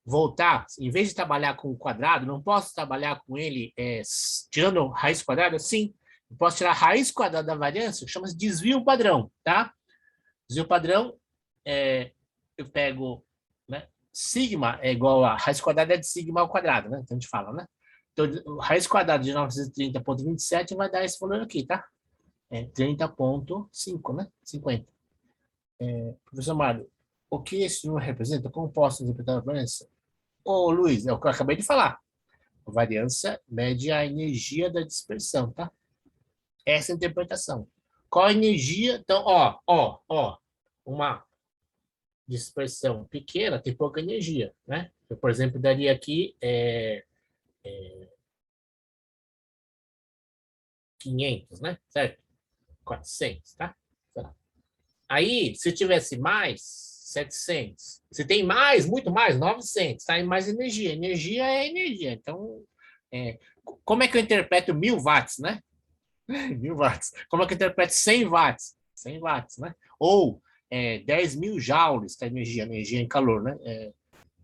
voltar, em vez de trabalhar com o quadrado, não posso trabalhar com ele tirando raiz quadrada? Sim, eu posso tirar a raiz quadrada da variância, que chama-se desvio padrão, tá? Desvio padrão, eu pego, né? Sigma é igual a raiz quadrada de sigma ao quadrado, né? Então a gente fala, né? Então, raiz quadrada de 930,27 vai dar esse valor aqui, tá? 30,5, né? 50. Professor Mário, o que esse número representa? Como posso interpretar a variância? Ô, Luiz, é o que eu acabei de falar. A variância mede a energia da dispersão, tá? Essa é a interpretação. Qual a energia? Então, uma dispersão pequena tem pouca energia, né? Eu, por exemplo, daria aqui 500, né? Certo? 400, tá? Aí, se tivesse mais, 700. Se tem mais, muito mais, 900, tá? E mais energia. Energia é energia. Então, é, como é que eu interpreto 1000 watts, né? 1000 watts. Como é que eu interpreto 100 watts? 100 watts, né? Ou 10.000 joules, tá? Energia em calor, né?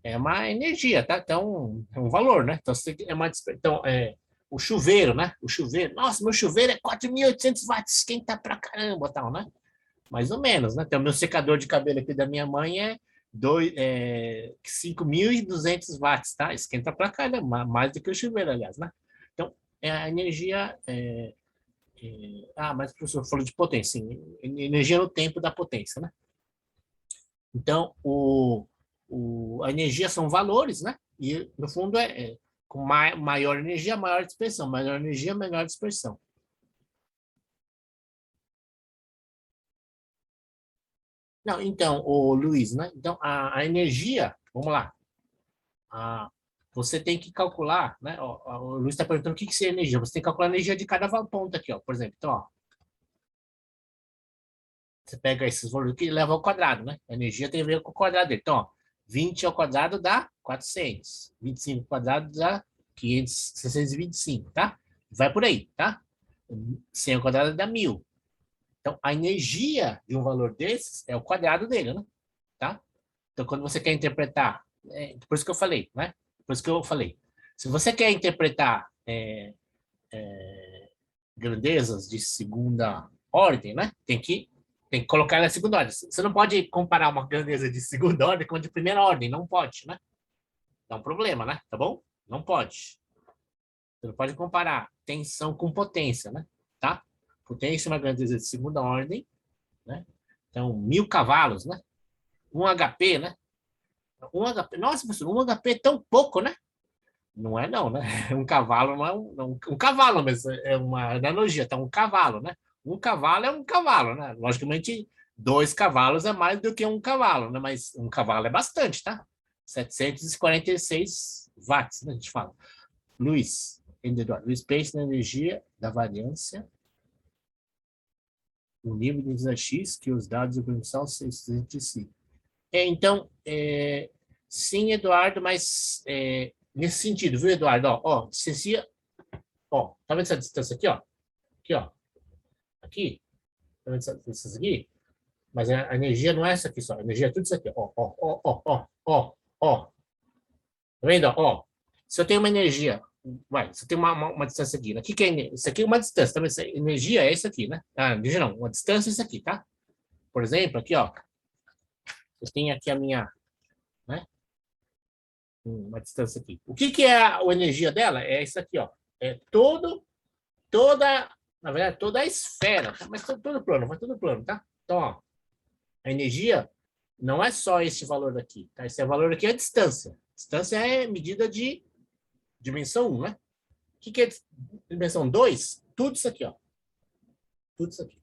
É uma energia, tá? Então, é um valor, né? Então, então, o chuveiro, né? O chuveiro. Nossa, meu chuveiro é 4.800 watts, esquenta pra caramba, tal, né? Mais ou menos, né? Então, o meu secador de cabelo aqui da minha mãe é 5.200 watts, tá? Esquenta pra caramba, mais do que o chuveiro, aliás, né? Então, a energia. Mas o professor falou de potência, sim. Energia no tempo da potência, né? Então, a energia são valores, né? E, no fundo, com maior energia, maior dispersão. Maior energia, menor dispersão. Não, então, o Luiz, né? Então, a energia, vamos lá. Você tem que calcular, né? O Luiz está perguntando o que é energia. Você tem que calcular a energia de cada ponta aqui, ó. Por exemplo, então, ó, você pega esses valores que leva ao quadrado, né? A energia tem a ver com o quadrado dele. Então, ó, 20 ao quadrado dá 400. 25 ao quadrado dá 500, 625, tá? Vai por aí, tá? 100 ao quadrado dá 1000. Então, a energia de um valor desses é o quadrado dele, né? Tá? Então, quando você quer interpretar, por isso que eu falei, né? Por isso que eu falei. Se você quer interpretar grandezas de segunda ordem, né? Tem que colocar na segunda ordem. Você não pode comparar uma grandeza de segunda ordem com a de primeira ordem, não pode, né? Dá um problema, né? Tá bom? Não pode. Você não pode comparar tensão com potência, né? Tá? Potência é uma grandeza de segunda ordem, né? Então, 1000 cavalos, né? 1 HP, né? 1 HP. Nossa, professor, 1 HP é tão pouco, né? Não é não, né? Um cavalo não é um cavalo, mas é uma analogia, tá? Um cavalo, né? Um cavalo é um cavalo, né? Logicamente, 2 cavalos é mais do que um cavalo, né? Mas um cavalo é bastante, tá? 746 watts, né? A gente fala. Luiz, Luiz pense na energia da variância, o nível de energia X que os dados do são entre si. Então, sim, Eduardo, mas nesse sentido, viu, Eduardo? Ó, distância, tá vendo essa distância aqui, ó? Aqui, ó. Aqui. Tá vendo essa distância aqui? Mas a energia não é essa aqui só. A energia é tudo isso aqui, ó. Tá vendo, ó? Se eu tenho uma energia, se eu tenho uma distância aqui, né? O que é energia? Isso aqui é uma distância, tá vendo? Energia é isso aqui, né? Energia não, uma distância é isso aqui, tá? Por exemplo, aqui, ó. Eu tenho aqui a minha, né? Uma distância aqui. O que é a energia dela? É isso aqui, ó. É toda, na verdade, toda a esfera, tá? Mas todo plano, tá? Então, ó, a energia não é só esse valor daqui, tá? Esse valor aqui é a distância. Distância é medida de dimensão 1, né? O que é dimensão 2? Tudo isso aqui, ó. Tudo isso aqui.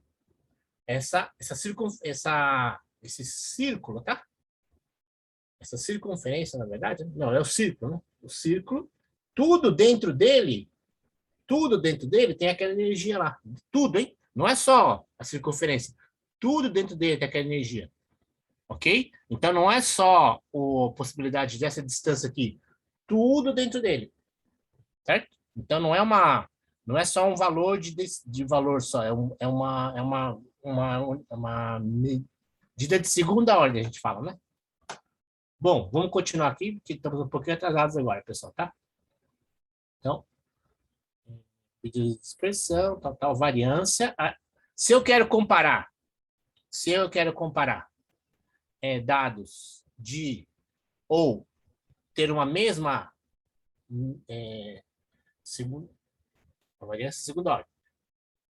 Esse círculo, tá? Essa circunferência, na verdade, não, é o círculo, né? O círculo tudo dentro dele tem aquela energia lá. Tudo, hein? Não é só a circunferência. Tudo dentro dele tem aquela energia. Ok? Então, não é só a possibilidade dessa distância aqui. Tudo dentro dele. Certo? Então, não é só um valor de valor só. É uma medida de segunda ordem, a gente fala, né? Bom, vamos continuar aqui, porque estamos um pouquinho atrasados agora, pessoal, tá? Então, medida de dispersão, tal, variância. Se eu quero comparar dados ou ter uma mesma segunda, variância segunda ordem,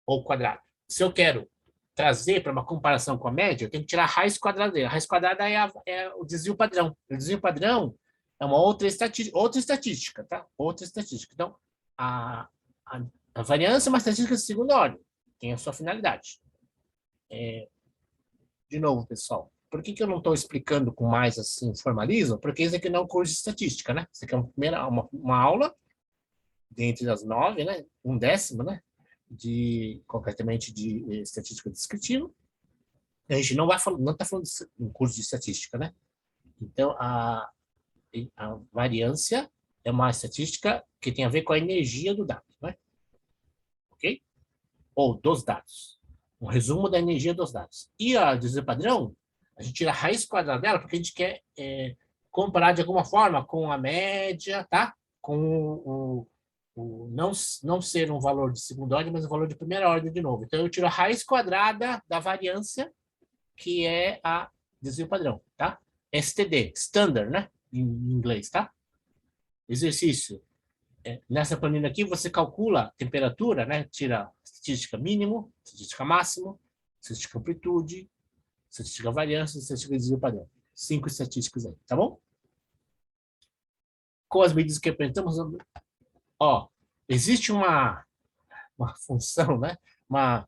ou quadrado. Se eu quero trazer para uma comparação com a média, eu tenho que tirar a raiz quadrada dele. A raiz quadrada é o desvio padrão. O desvio padrão é uma outra estatística, tá? Outra estatística. Então, a, a variância é uma estatística de segunda ordem. Tem a sua finalidade. De novo, pessoal, por que eu não estou explicando com mais assim formalismo? Porque isso aqui não é um curso de estatística, né? Isso aqui é uma aula, dentre as 9, né? 1/10, né? Concretamente de estatística descritiva. A gente não está falando de um curso de estatística, né? Então, a variância é uma estatística que tem a ver com a energia do dado, né? Ok? Ou dos dados. Um resumo da energia dos dados. E a desvio padrão, a gente tira a raiz quadrada dela porque a gente quer comparar de alguma forma com a média, tá? Com não ser um valor de segunda ordem, mas um valor de primeira ordem de novo. Então, eu tiro a raiz quadrada da variância, que é a desvio padrão, tá? STD, standard, né? Em inglês, tá? Exercício. Nessa planilha aqui, você calcula a temperatura, né? Tira estatística mínimo, estatística máximo, estatística amplitude, estatística variância, estatística desvio padrão. 5 estatísticas aí, tá bom? Com as medidas que apresentamos, ó, existe uma função, né? Não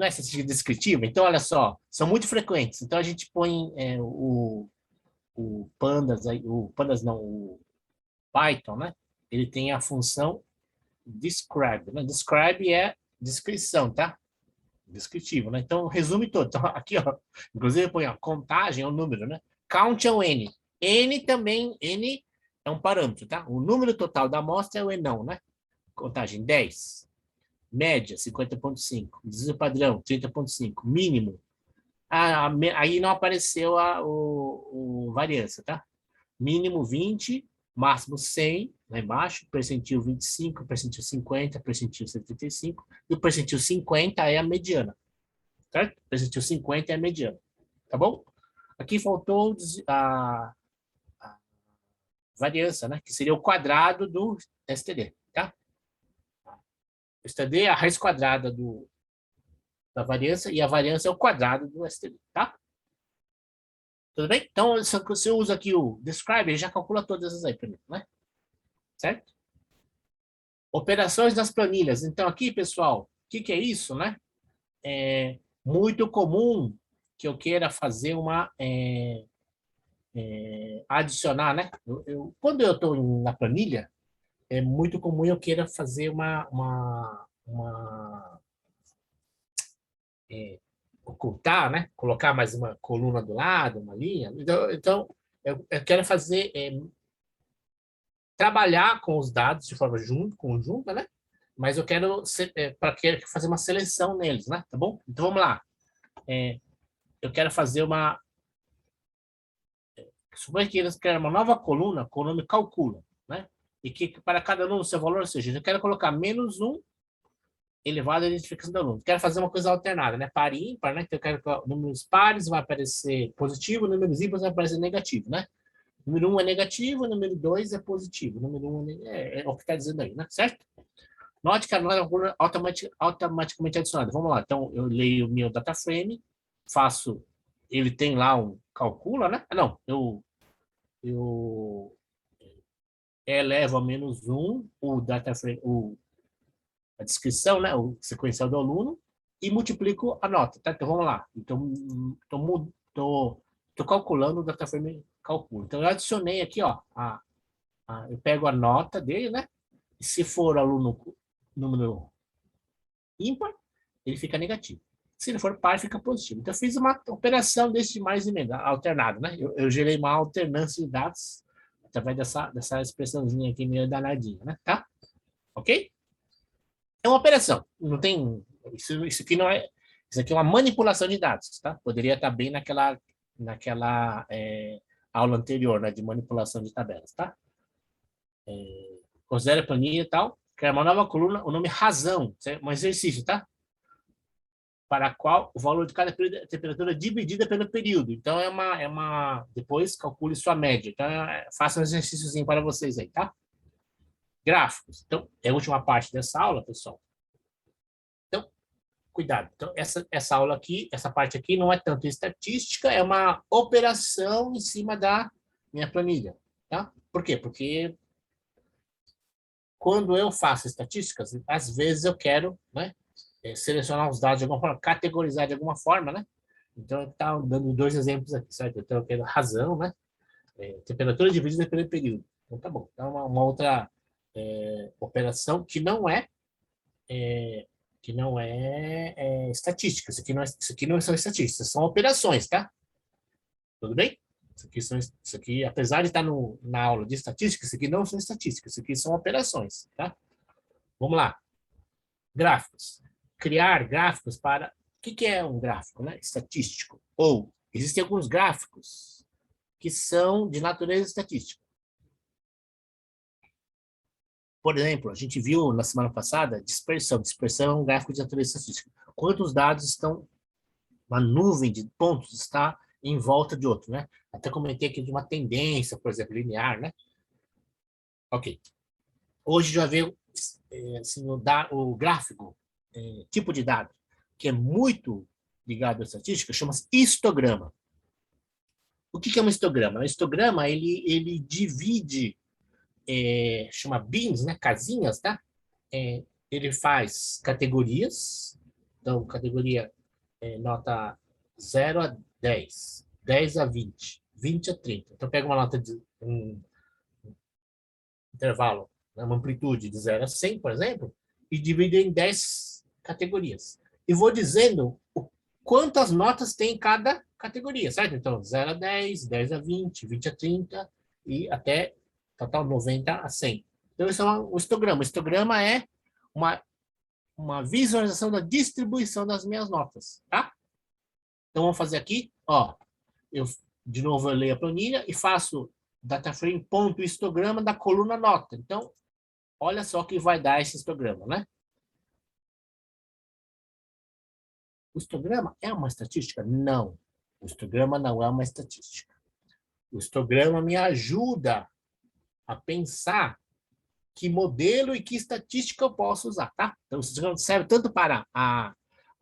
é estatística descritiva, então olha só, são muito frequentes. Então a gente põe o Pandas, o Python, né? Ele tem a função describe, né? Describe é descrição, tá? Descritivo, né? Então resume todo. Então aqui, ó, inclusive põe a contagem é um número, né? Count é o N. N é um parâmetro, tá? O número total da amostra é o Enão, né? Contagem 10. Média, 50,5. Desvio padrão, 30,5. Mínimo. Aí não apareceu o variância, tá? Mínimo 20, máximo 100, lá embaixo. Percentil 25, percentil 50, percentil 75. E o percentil 50 é a mediana. Certo? Percentil 50 é a mediana. Tá bom? Aqui faltou a variância, né? Que seria o quadrado do STD, tá? O STD é a raiz quadrada da variância e a variância é o quadrado do STD, tá? Tudo bem? Então, se eu uso aqui o describe, ele já calcula todas essas aí para mim, né? Certo? Operações das planilhas. Então, aqui, pessoal, o que é isso, né? É muito comum que eu queira fazer adicionar, né? Quando eu estou na planilha, é muito comum eu queira fazer ocultar, né? Colocar mais uma coluna do lado, uma linha. Então eu quero fazer trabalhar com os dados de forma conjunta, né? Mas eu quero fazer uma seleção neles, né? Tá bom? Então vamos lá. Eu quero fazer suponha que eles querem uma nova coluna com o nome calcula, né? E que para cada aluno o seu valor seja, eu quero colocar -1 elevado à identificação do aluno. Quero fazer uma coisa alternada, né? Par e ímpar, né? Então eu quero que números pares vai aparecer positivo, números ímpares vai aparecer negativo, né? Número 1 é negativo, número 2 é positivo. Número 1 é o que está dizendo aí, né? Certo? Note que a nota é automaticamente adicionada. Vamos lá. Então, eu leio o meu data frame, faço... Ele tem lá um... Calcula, né? Não, eu elevo a -1 o data frame, a descrição, né? O sequencial do aluno e multiplico a nota, tá? Então, vamos lá. Então, estou calculando o data frame calcula. Então, eu adicionei aqui, ó, eu pego a nota dele, né? E se for aluno número ímpar, ele fica negativo. Se ele for par, fica positivo. Então, eu fiz uma operação desse mais e menos, alternado, né? Eu gerei uma alternância de dados através dessa expressãozinha aqui meio danadinha, né? Tá? Ok? É uma operação. Não tem... Isso aqui não é... Isso aqui é uma manipulação de dados, tá? Poderia estar bem naquela aula anterior, né? De manipulação de tabelas, tá? Considere a planilha e tal. Criar uma nova coluna, o nome razão. Um exercício, tá? Para a qual o valor de cada temperatura é dividida pelo período. Então, depois, calcule sua média. Então, faça um exercíciozinho para vocês aí, tá? Gráficos. Então, é a última parte dessa aula, pessoal. Então, cuidado. Então, essa aula aqui, essa parte aqui não é tanto estatística, é uma operação em cima da minha planilha, tá? Por quê? Porque quando eu faço estatísticas, às vezes eu quero, né, selecionar os dados de alguma forma, categorizar de alguma forma, né? Então, está dando 2 exemplos aqui, certo? Então, eu quero razão, né? Temperatura dividida pelo período. Então, tá bom. Então, uma outra operação que não é estatística. Isso aqui não são estatísticas, são operações, tá? Tudo bem? Isso aqui, apesar de estar na aula de estatística, isso aqui não são estatísticas, isso aqui são operações, tá? Vamos lá. Gráficos. Criar gráficos para... O que é um gráfico, né? Estatístico. Ou existem alguns gráficos que são de natureza estatística. Por exemplo, a gente viu na semana passada dispersão. Dispersão é um gráfico de natureza estatística. Quantos dados estão... Uma nuvem de pontos está em volta de outro, né? Até comentei aqui de uma tendência, por exemplo, linear, né? Ok. Hoje já veio assim, o gráfico, tipo de dado, que é muito ligado à estatística, chama-se histograma. O que é um histograma? Um histograma, ele divide, chama bins, né? Casinhas, tá? Ele faz categorias, então, categoria nota 0 a 10, 10 a 20, 20 a 30. Então, pega uma nota de um intervalo, né, uma amplitude de 0 a 100, por exemplo, e divide em 10 categorias. E vou dizendo quantas notas tem em cada categoria, certo? Então, 0 a 10, 10 a 20, 20 a 30 e até total 90 a 100. Então, isso é um histograma. O histograma é uma visualização da distribuição das minhas notas, tá? Então, vamos fazer aqui, ó. De novo, eu leio a planilha e faço dataframe ponto histograma da coluna nota. Então, olha só o que vai dar esse histograma, né? O histograma é uma estatística? Não. O histograma não é uma estatística. O histograma me ajuda a pensar que modelo e que estatística eu posso usar, tá? Então, o histograma serve tanto para a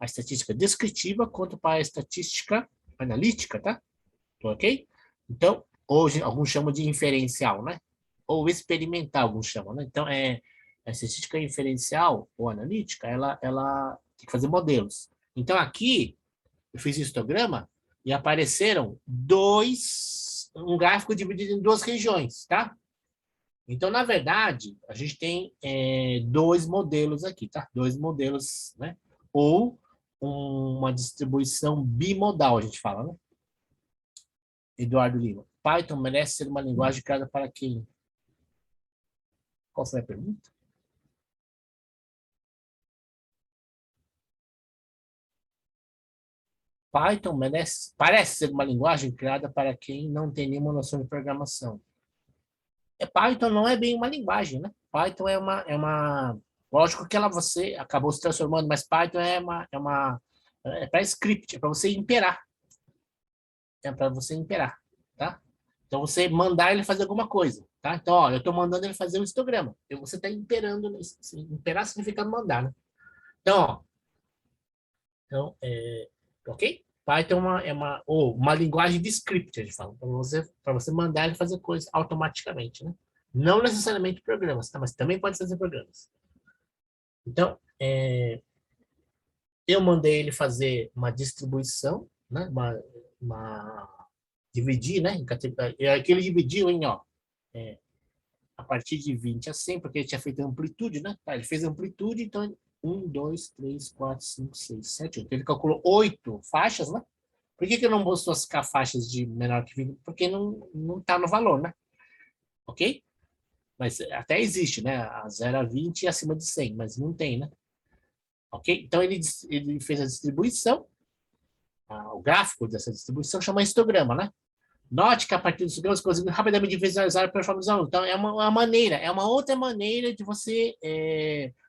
estatística descritiva quanto para a estatística analítica, tá? Ok? Então, hoje, alguns chamam de inferencial, né? Ou experimental, alguns chamam, né? Então, a estatística inferencial ou analítica, ela tem que fazer modelos. Então, aqui, eu fiz histograma e apareceram um gráfico dividido em 2 regiões, tá? Então, na verdade, a gente tem 2 modelos aqui, tá? 2 modelos, né? Ou uma distribuição bimodal, a gente fala, né? Eduardo Lima. Python merece ser uma linguagem criada para quem? Qual foi a pergunta? Python parece ser uma linguagem criada para quem não tem nenhuma noção de programação. Python não é bem uma linguagem, né? Python lógico que você acabou se transformando, mas Python é para script, é para você imperar. É para você imperar, tá? Então, você mandar ele fazer alguma coisa, tá? Então, ó, eu estou mandando ele fazer um histograma. Você está imperando. Imperar significa mandar, né? Então, ó, ok? Python ou uma linguagem de script, a gente fala, para você mandar ele fazer coisas automaticamente, né? Não necessariamente programas, tá? Mas também pode fazer programas. Então, eu mandei ele fazer uma distribuição, né? Dividir, né? Aqui ele dividiu em, ó, a partir de 20 a 100, porque ele tinha feito amplitude, né? Tá, ele fez amplitude, então 1, 2, 3, 4, 5, 6, 7, 8. Ele calculou 8 faixas, né? Por que que eu não vou classificar faixas de menor que 20? Porque não tá no valor, né? Ok? Mas até existe, né? A 0 a 20 e acima de 100, mas não tem, né? Ok? Então ele fez a distribuição, o gráfico dessa distribuição chama histograma, né? Note que a partir do histograma você consegue rapidamente visualizar a performance. Então é uma maneira, é uma outra maneira de você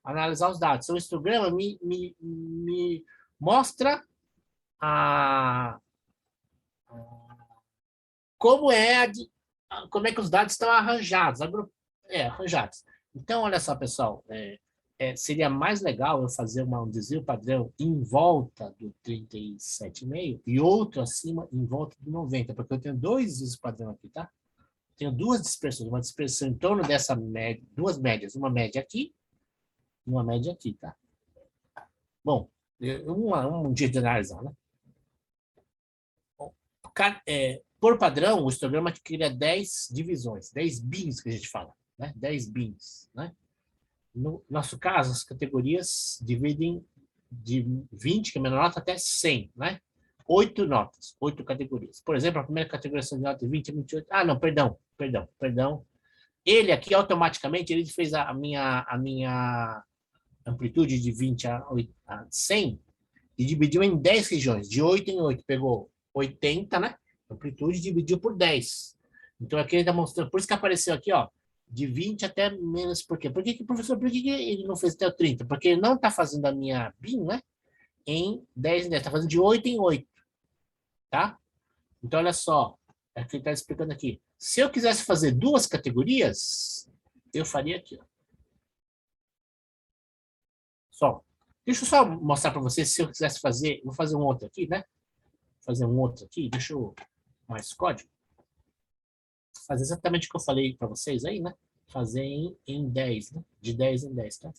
analisar os dados. Então, o histograma me mostra a, como como é que os dados estão arranjados, arranjados. Então, olha só, pessoal, seria mais legal eu fazer um desvio padrão em volta do 37,5 e outro acima em volta do 90, porque eu tenho dois desvios padrão aqui, tá? Tenho duas dispersões, uma dispersão em torno dessa média, duas médias, uma média aqui e uma média aqui, tá? Bom, um dia de analisar, né? Por padrão, o histograma cria 10 divisões, 10 bins que a gente fala, né? 10 bins, né? No nosso caso, as categorias dividem de 20, que é a menor nota, até 100, né? 8 notas, 8 categorias. Por exemplo, a primeira categoria de nota é 20 a 28. Ah, não, perdão. Ele aqui, automaticamente, ele fez a minha amplitude de 20 a 100 e dividiu em 10 regiões, de 8 em 8. Pegou 80, né? Amplitude dividiu por 10. Então, aqui ele está mostrando, por isso que apareceu aqui, ó, de 20 até menos. Por quê? Professor, por que ele não fez até o 30? Porque ele não está fazendo a minha BIM, né? Em 10 em 10, está fazendo de 8 em 8, tá? Então, olha só, é o que ele está explicando aqui. Se eu quisesse fazer duas categorias, eu faria aqui, ó. Só. Deixa eu só mostrar para vocês, se eu quisesse fazer, vou fazer um outro aqui, né? Fazer um outro aqui, deixa eu mais código. Fazer exatamente o que eu falei para vocês aí, né? Fazer em 10, né? De 10 em 10, tá?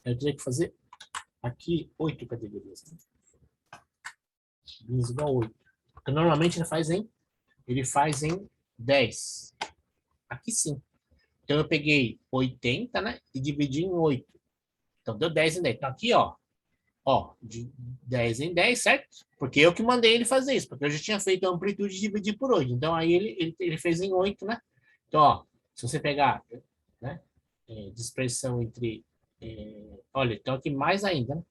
Eu teria que fazer aqui 8 categorias. Né? Bins igual a 8. Porque normalmente ele faz em 10. Aqui sim. Então eu peguei 80, né? E dividi em 8. Então deu 10 em 10. Então aqui, ó, de 10 em 10, certo? Porque eu que mandei ele fazer isso, porque eu já tinha feito a amplitude de dividir por 8. Então aí ele fez em 8, né? Então, ó, se você pegar, né? Dispersão entre. Olha, então aqui mais ainda, né?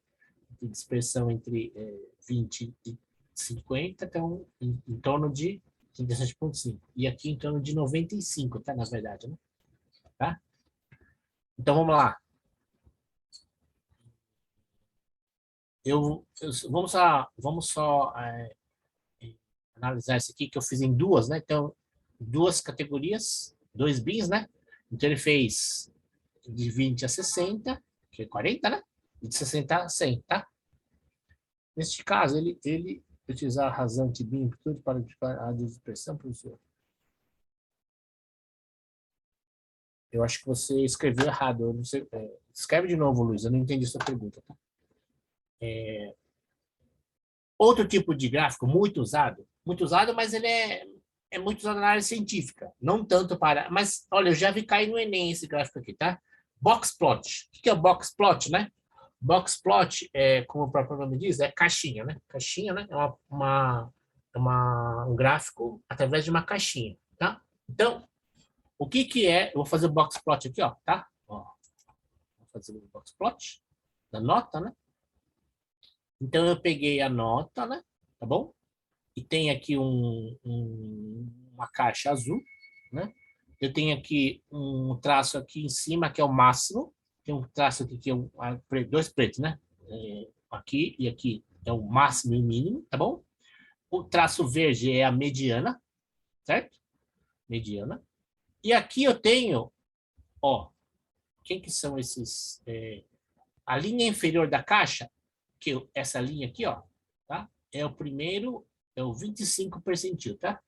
Dispersão entre 20 e 50, então em torno de 37,5. E aqui em torno de 95, tá? Na verdade, né? Tá? Então vamos lá. Vamos só analisar isso aqui que eu fiz em duas, né? Então, duas categorias, dois bins, né? Então ele fez de 20 a 60, que é 40, né? E de 60 a 100, tá? Neste caso, ele utilizar a rasante BIM amplitude para a dispersão, professor. Eu acho que você escreveu errado. Eu não sei, escreve de novo, Luiz. Eu não entendi sua pergunta. Tá? Outro tipo de gráfico muito usado, mas ele é muito usado na área científica. Não tanto para... Mas, olha, eu já vi cair no Enem esse gráfico aqui, tá? Box plot. O que é o box plot, né? Box plot, como o próprio nome diz, é caixinha, né? Caixinha, né? Um gráfico através de uma caixinha, tá? Então, o que é? Eu vou fazer o box plot aqui, ó, tá? Ó, vou fazer o box plot da nota, né? Então, eu peguei a nota, né? Tá bom? E tem aqui uma caixa azul, né? Eu tenho aqui um traço aqui em cima, que é o máximo. Tem um traço aqui que é dois pretos, né? Aqui e aqui é o máximo e o mínimo, tá bom? O traço verde é a mediana, certo? Mediana. E aqui eu tenho, ó, quem que são esses? A linha inferior da caixa, essa linha aqui, ó, tá? É o primeiro, é o 25 percentil, tá?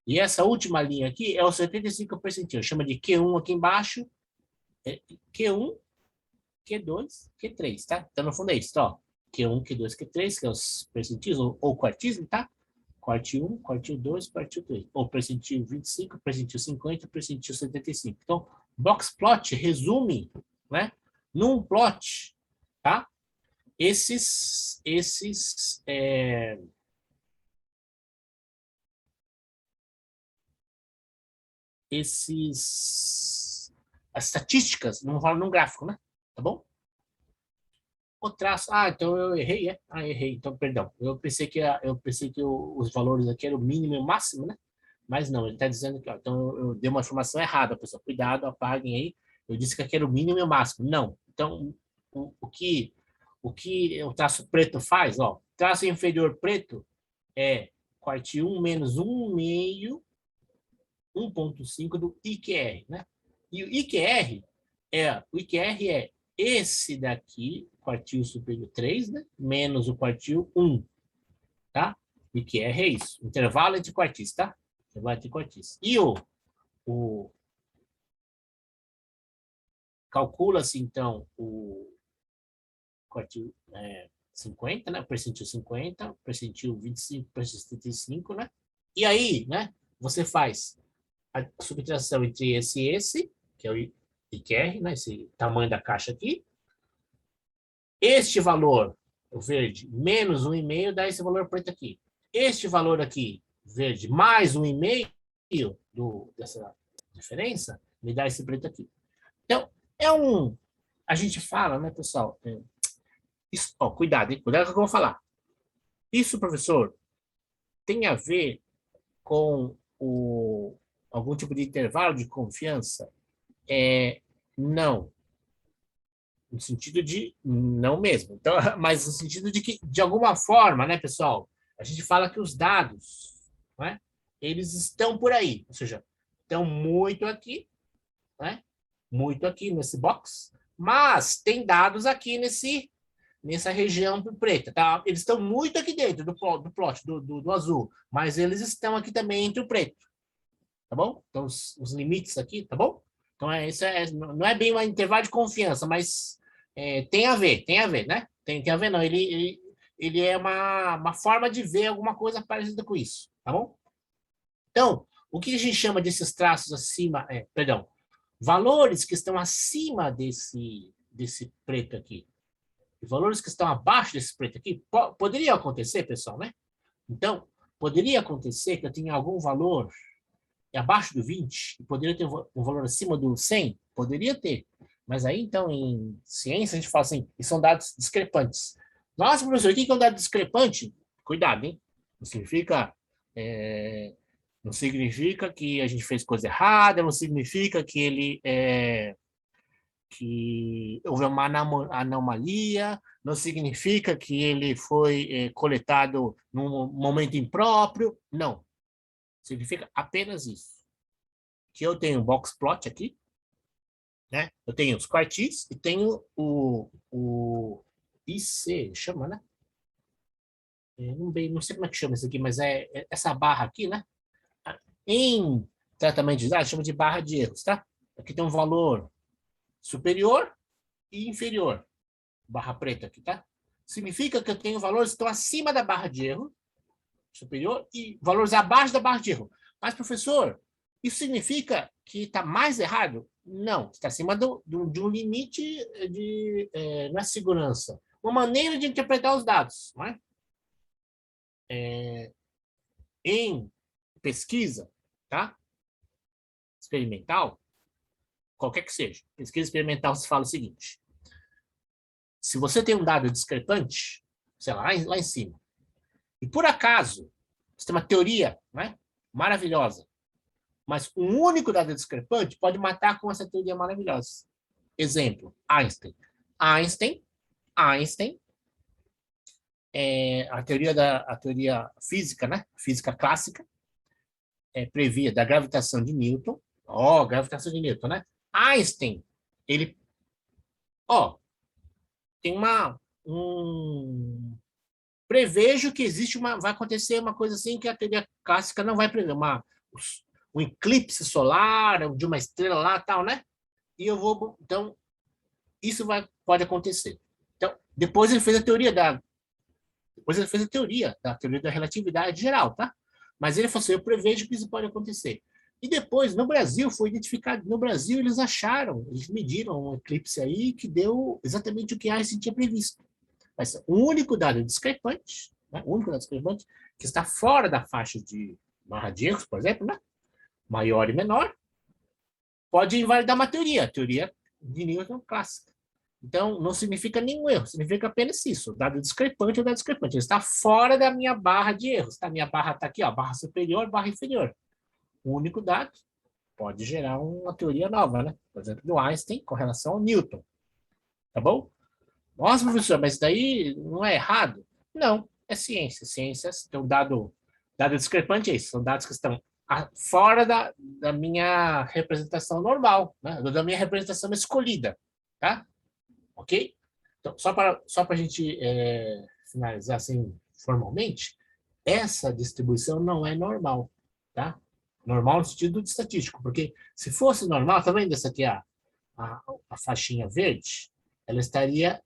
E essa última linha aqui é o 75 percentil. Chama de Q1 aqui embaixo, Q1, Q2, Q3, tá? Então, no fundo é isso, ó. Q1, Q2, Q3, que é os percentis ou quartismo, tá? quartil 1, quartil 2, quartil 3. Ou percentil 25, percentil 50, percentil 75. Então, box plot resume, né, num plot, tá? As estatísticas num gráfico, né? Tá bom? O traço, então eu errei, é? Errei, então perdão. Eu pensei que os valores aqui eram o mínimo e o máximo, né? Mas não, ele está dizendo que, ó, então eu dei uma informação errada, pessoal. Cuidado, apaguem aí. Eu disse que aqui era o mínimo e o máximo. Não. Então, o que o traço preto faz, ó, traço inferior preto é quartil 1 menos 1 meio 1,5 do IQR, né? E o IQR é esse daqui, quartil superior 3, né? Menos o quartil 1, tá? IQR é isso, intervalo entre quartis, tá? Intervalo entre quartis. E o calcula-se, então, o quartil 50, né? Percentil 50, percentil 25, percentil 75, né? E aí, né? Você faz a subtração entre esse e esse, que é o IQR, né? Esse tamanho da caixa aqui. Este valor, o verde, menos 1,5 dá esse valor preto aqui. Este valor aqui, verde, mais 1,5 dessa diferença, me dá esse preto aqui. Então, a gente fala, né, pessoal? Isso, cuidado, hein? Cuidado com o que eu vou falar. Isso, professor, tem a ver com algum tipo de intervalo de confiança? Não. No sentido de não mesmo. Então, mas no sentido de que, de alguma forma, né, pessoal, a gente fala que os dados, né, eles estão por aí, ou seja, estão muito aqui, né, muito aqui nesse box, mas tem dados aqui nessa região preta, tá? Eles estão muito aqui dentro do plot, do azul, mas eles estão aqui também entre o preto, tá bom? Então, os limites aqui, tá bom? Então, isso não é bem um intervalo de confiança, mas tem a ver, né? Tem a ver, não. Ele é uma forma de ver alguma coisa parecida com isso, tá bom? Então, o que a gente chama desses traços acima, perdão, valores que estão acima desse preto aqui, e valores que estão abaixo desse preto aqui, poderia acontecer, pessoal, né? Então, poderia acontecer que eu tenha algum valor abaixo do 20, poderia ter um valor acima do 100? Poderia ter. Mas aí, então, em ciência, a gente fala assim, e são dados discrepantes. Nossa, professor, o que é um dado discrepante? Cuidado, hein? Não significa, não significa que a gente fez coisa errada, não significa que houve uma anomalia, não significa que ele foi coletado num momento impróprio. Não. Significa apenas isso. Que eu tenho um box plot aqui, né? Eu tenho os quartis e tenho o IC, chama, né? Não sei como é que chama isso aqui, mas é essa barra aqui, né? Em tratamento de dados, chama de barra de erros, tá? Aqui tem um valor superior e inferior. Barra preta aqui, tá? Significa que eu tenho valores que estão acima da barra de erro superior e valores abaixo da barra de erro. Mas, professor, isso significa que está mais errado? Não, está acima de um limite na segurança. Uma maneira de interpretar os dados. Não é? Em pesquisa, tá? Experimental, qualquer que seja, pesquisa experimental se fala o seguinte: se você tem um dado discrepante, sei lá em cima, e por acaso você tem uma teoria, né, maravilhosa, mas um único dado discrepante pode matar com essa teoria maravilhosa. Exemplo, Einstein. Einstein, a teoria física, né? Física clássica, previa da gravitação de Newton. Gravitação de Newton, né? Einstein, ele, tem prevejo que vai acontecer uma coisa assim que a teoria clássica não vai prever, um eclipse solar de uma estrela lá, tal, né? Então, isso pode acontecer. Então, depois ele fez a teoria Depois ele fez a teoria da relatividade geral, tá? Mas ele falou assim, eu prevejo que isso pode acontecer. E depois, no Brasil, foi identificado, no Brasil eles acharam, eles mediram um eclipse aí que deu exatamente o que Einstein tinha previsto. Mas o único dado discrepante, né, o único dado discrepante, que está fora da faixa de barra de erros, por exemplo, né, maior e menor, pode invalidar uma teoria, a teoria de Newton clássica. Então, não significa nenhum erro, significa apenas isso. Dado discrepante ou dado discrepante. Ele está fora da minha barra de erros. Tá? Minha barra está aqui, ó, barra superior, barra inferior. O único dado pode gerar uma teoria nova, né? Por exemplo, do Einstein com relação ao Newton. Tá bom? Nossa, professor, mas daí não é errado? Não, é ciência. Ciências tem um dado discrepante é isso. São dados que estão fora da minha representação normal, né? Da minha representação escolhida, tá? Ok? Então, só para a gente finalizar assim formalmente, essa distribuição não é normal, tá? Normal no sentido de estatístico, porque se fosse normal, tá vendo essa aqui, a faixinha verde? Ela estaria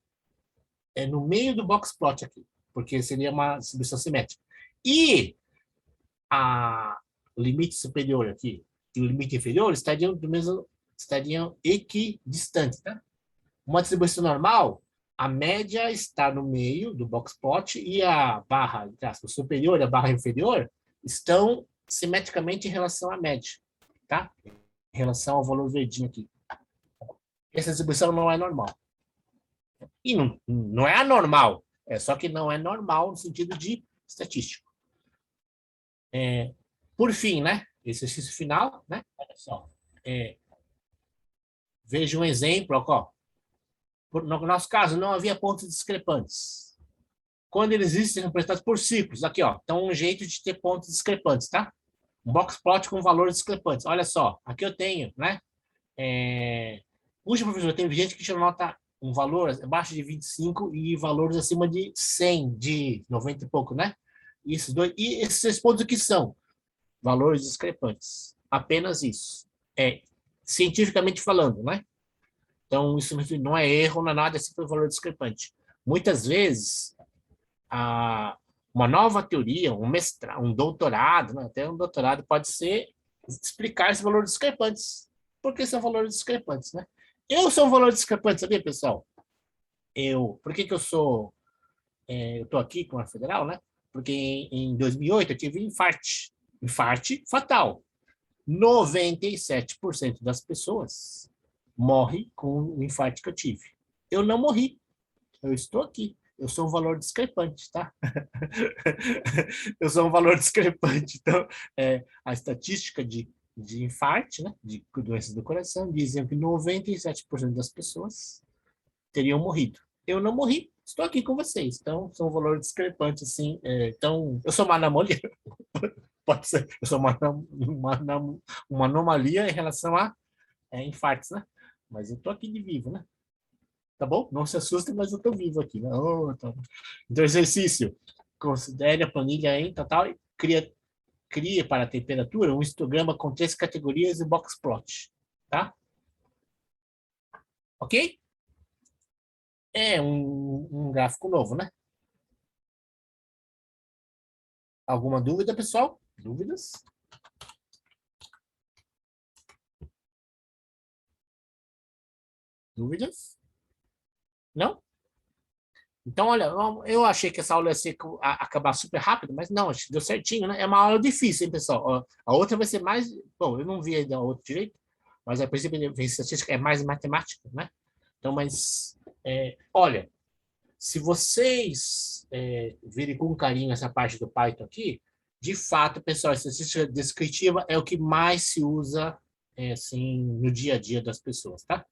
no meio do box plot aqui, porque seria uma distribuição simétrica. E o limite superior aqui e o limite inferior estariam equidistantes, tá? Uma distribuição normal, a média está no meio do box plot e a barra superior e a barra inferior estão simetricamente em relação à média, tá? Em relação ao valor verdinho aqui. Essa distribuição não é normal. E não é anormal, é só que não é normal no sentido de estatístico. Por fim, né? Exercício final, né? Olha só. Veja um exemplo, ó. No nosso caso, não havia pontos discrepantes. Quando eles existem, são representados por ciclos. Aqui, ó. Então, um jeito de ter pontos discrepantes, tá? Um box plot com valores discrepantes. Olha só, aqui eu tenho, né? Puxa, professor, tem gente que já nota um valor abaixo de 25 e valores acima de 100, de 90 e pouco, né? E esses pontos o que são? Valores discrepantes. Apenas isso. Cientificamente falando, né? Então, isso não é erro, não é nada, é sempre um valor discrepante. Muitas vezes, uma nova teoria, um mestrado, um doutorado, né? Até um doutorado pode ser explicar esses valores discrepantes. Por que são valores discrepantes, né? Eu sou um valor discrepante, sabia, pessoal? Por que eu sou... eu estou aqui com a Federal, né? Porque em 2008 eu tive infarte fatal. 97% das pessoas morre com o infarto que eu tive. Eu não morri. Eu estou aqui. Eu sou um valor discrepante, tá? Eu sou um valor discrepante. Então, a estatística de infarto, né, de doenças do coração, dizem que 97% das pessoas teriam morrido. Eu não morri. Estou aqui com vocês. Então, sou um valor discrepante, assim. Então, eu sou uma anomalia. Pode ser. Eu sou uma anomalia em relação a infartos, né? Mas eu tô aqui de vivo, né? Tá bom? Não se assustem, mas eu tô vivo aqui, né? Então, exercício. Considere a planilha em total e cria para a temperatura um histograma com 3 categorias e box plot, tá? Ok? É um gráfico novo, né? Alguma dúvida, pessoal? Dúvidas? Dúvidas? Não? Então, olha, eu achei que essa aula ia acabar super rápido, mas não, acho que deu certinho, né? É uma aula difícil, hein, pessoal? A outra vai ser mais... Bom, eu não vi ainda a outra direito, mas a princípio a estatística é mais matemática, né? Então, mas... olha, se vocês virem com carinho essa parte do Python aqui, de fato, pessoal, a estatística descritiva é o que mais se usa, assim, no dia a dia das pessoas, tá?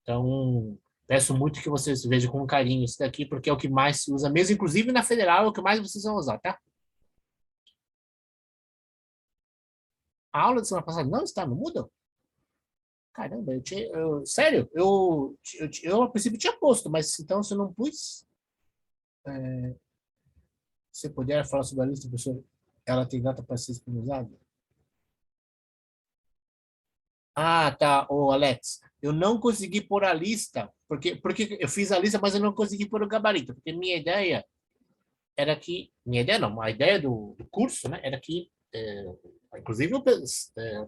Então, peço muito que vocês vejam com carinho isso daqui, porque é o que mais se usa mesmo, inclusive na federal, é o que mais vocês vão usar, tá? A aula de semana passada não está no Moodle? Caramba, sério, eu a princípio tinha posto, mas então se eu não pus, se puder falar sobre a lista, professor, ela tem data para ser disponibilizada? Ah, tá, ô Alex, eu não consegui pôr a lista, porque eu fiz a lista, mas eu não consegui pôr o gabarito, porque minha ideia era que, minha ideia não, a ideia do curso, né, era que, inclusive o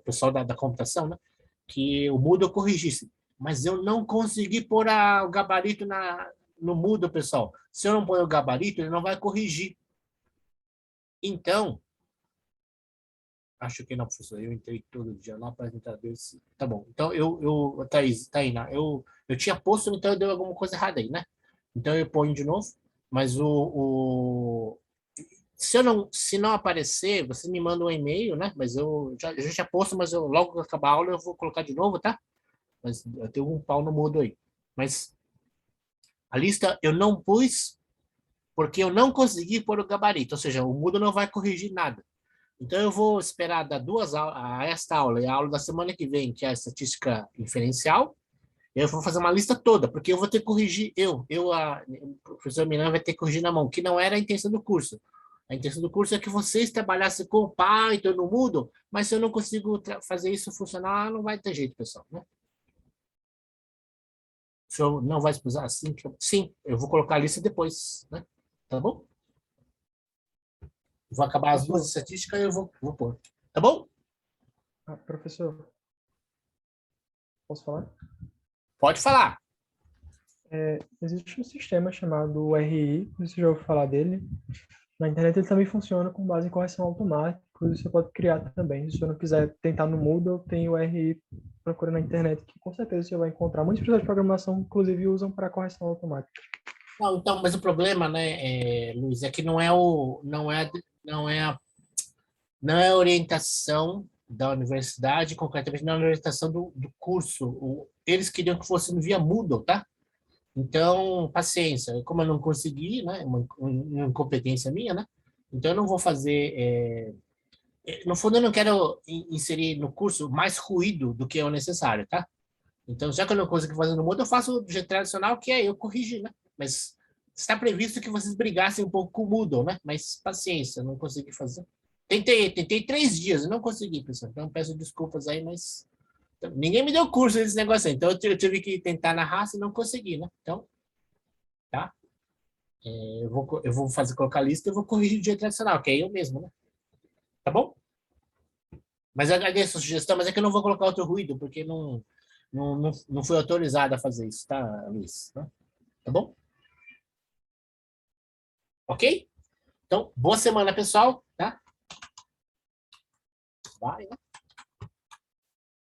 pessoal da computação, né, que o Moodle corrigisse. Mas eu não consegui pôr o gabarito no Moodle, pessoal. Se eu não pôr o gabarito, ele não vai corrigir. Então, acho que não, professor. Eu entrei todo dia lá para tentar ver se. Tá bom. Então, Thaís, Tainá, eu tinha posto, então deu alguma coisa errada aí, né? Então, eu ponho de novo. Mas se não aparecer, você me manda um e-mail, né? Mas eu já tinha posto, mas logo que acabar a aula eu vou colocar de novo, tá? Mas eu tenho um pau no mudo aí. Mas a lista eu não pus porque eu não consegui pôr o gabarito, ou seja, o mudo não vai corrigir nada. Então eu vou esperar dar duas aulas, esta aula e a aula da semana que vem, que é a estatística inferencial, e eu vou fazer uma lista toda, porque eu vou ter que corrigir, o professor Miran vai ter que corrigir na mão, que não era a intenção do curso. A intenção do curso é que vocês trabalhassem com o Python no Moodle, mas se eu não consigo fazer isso funcionar, não vai ter jeito, pessoal, né? O senhor não vai precisar assim? Sim, eu vou colocar a lista depois, né? Tá bom? Vou acabar as duas Professor, estatísticas e eu vou pôr. Tá bom? professor, posso falar? Pode falar. Existe um sistema chamado RI, você já ouviu falar dele. Na internet ele também funciona com base em correção automática, você pode criar também. Se você não quiser tentar no Moodle, tem o RI, procura na internet, que com certeza você vai encontrar. Muitos professores de programação, inclusive, usam para correção automática. Não, então, mas o problema, né, Luiz, é que não é a orientação da universidade, concretamente não é a orientação do curso. Eles queriam que fosse no via Moodle, tá? Então, paciência. Como eu não consegui, né, uma incompetência minha, né? Então, eu não vou fazer. No fundo, eu não quero inserir no curso mais ruído do que é o necessário, tá? Então, já que eu não consegui fazer no Moodle, eu faço do jeito tradicional, que é eu corrigir, né? Mas está previsto que vocês brigassem um pouco com o Moodle, né? Mas paciência, eu não consegui fazer. Tentei 3 dias, e não consegui, pessoal. Então, peço desculpas aí, mas ninguém me deu curso desse negócio aí. Então, eu tive que tentar na raça e não consegui, né? Então, tá? Eu vou fazer, colocar a lista e eu vou corrigir do jeito tradicional, que é eu mesmo, né? Tá bom? Mas eu agradeço a sugestão, mas é que eu não vou colocar outro ruído, porque não fui autorizado a fazer isso, tá, Luiz? Tá bom? Ok? Então, boa semana, pessoal, tá? Vai, né?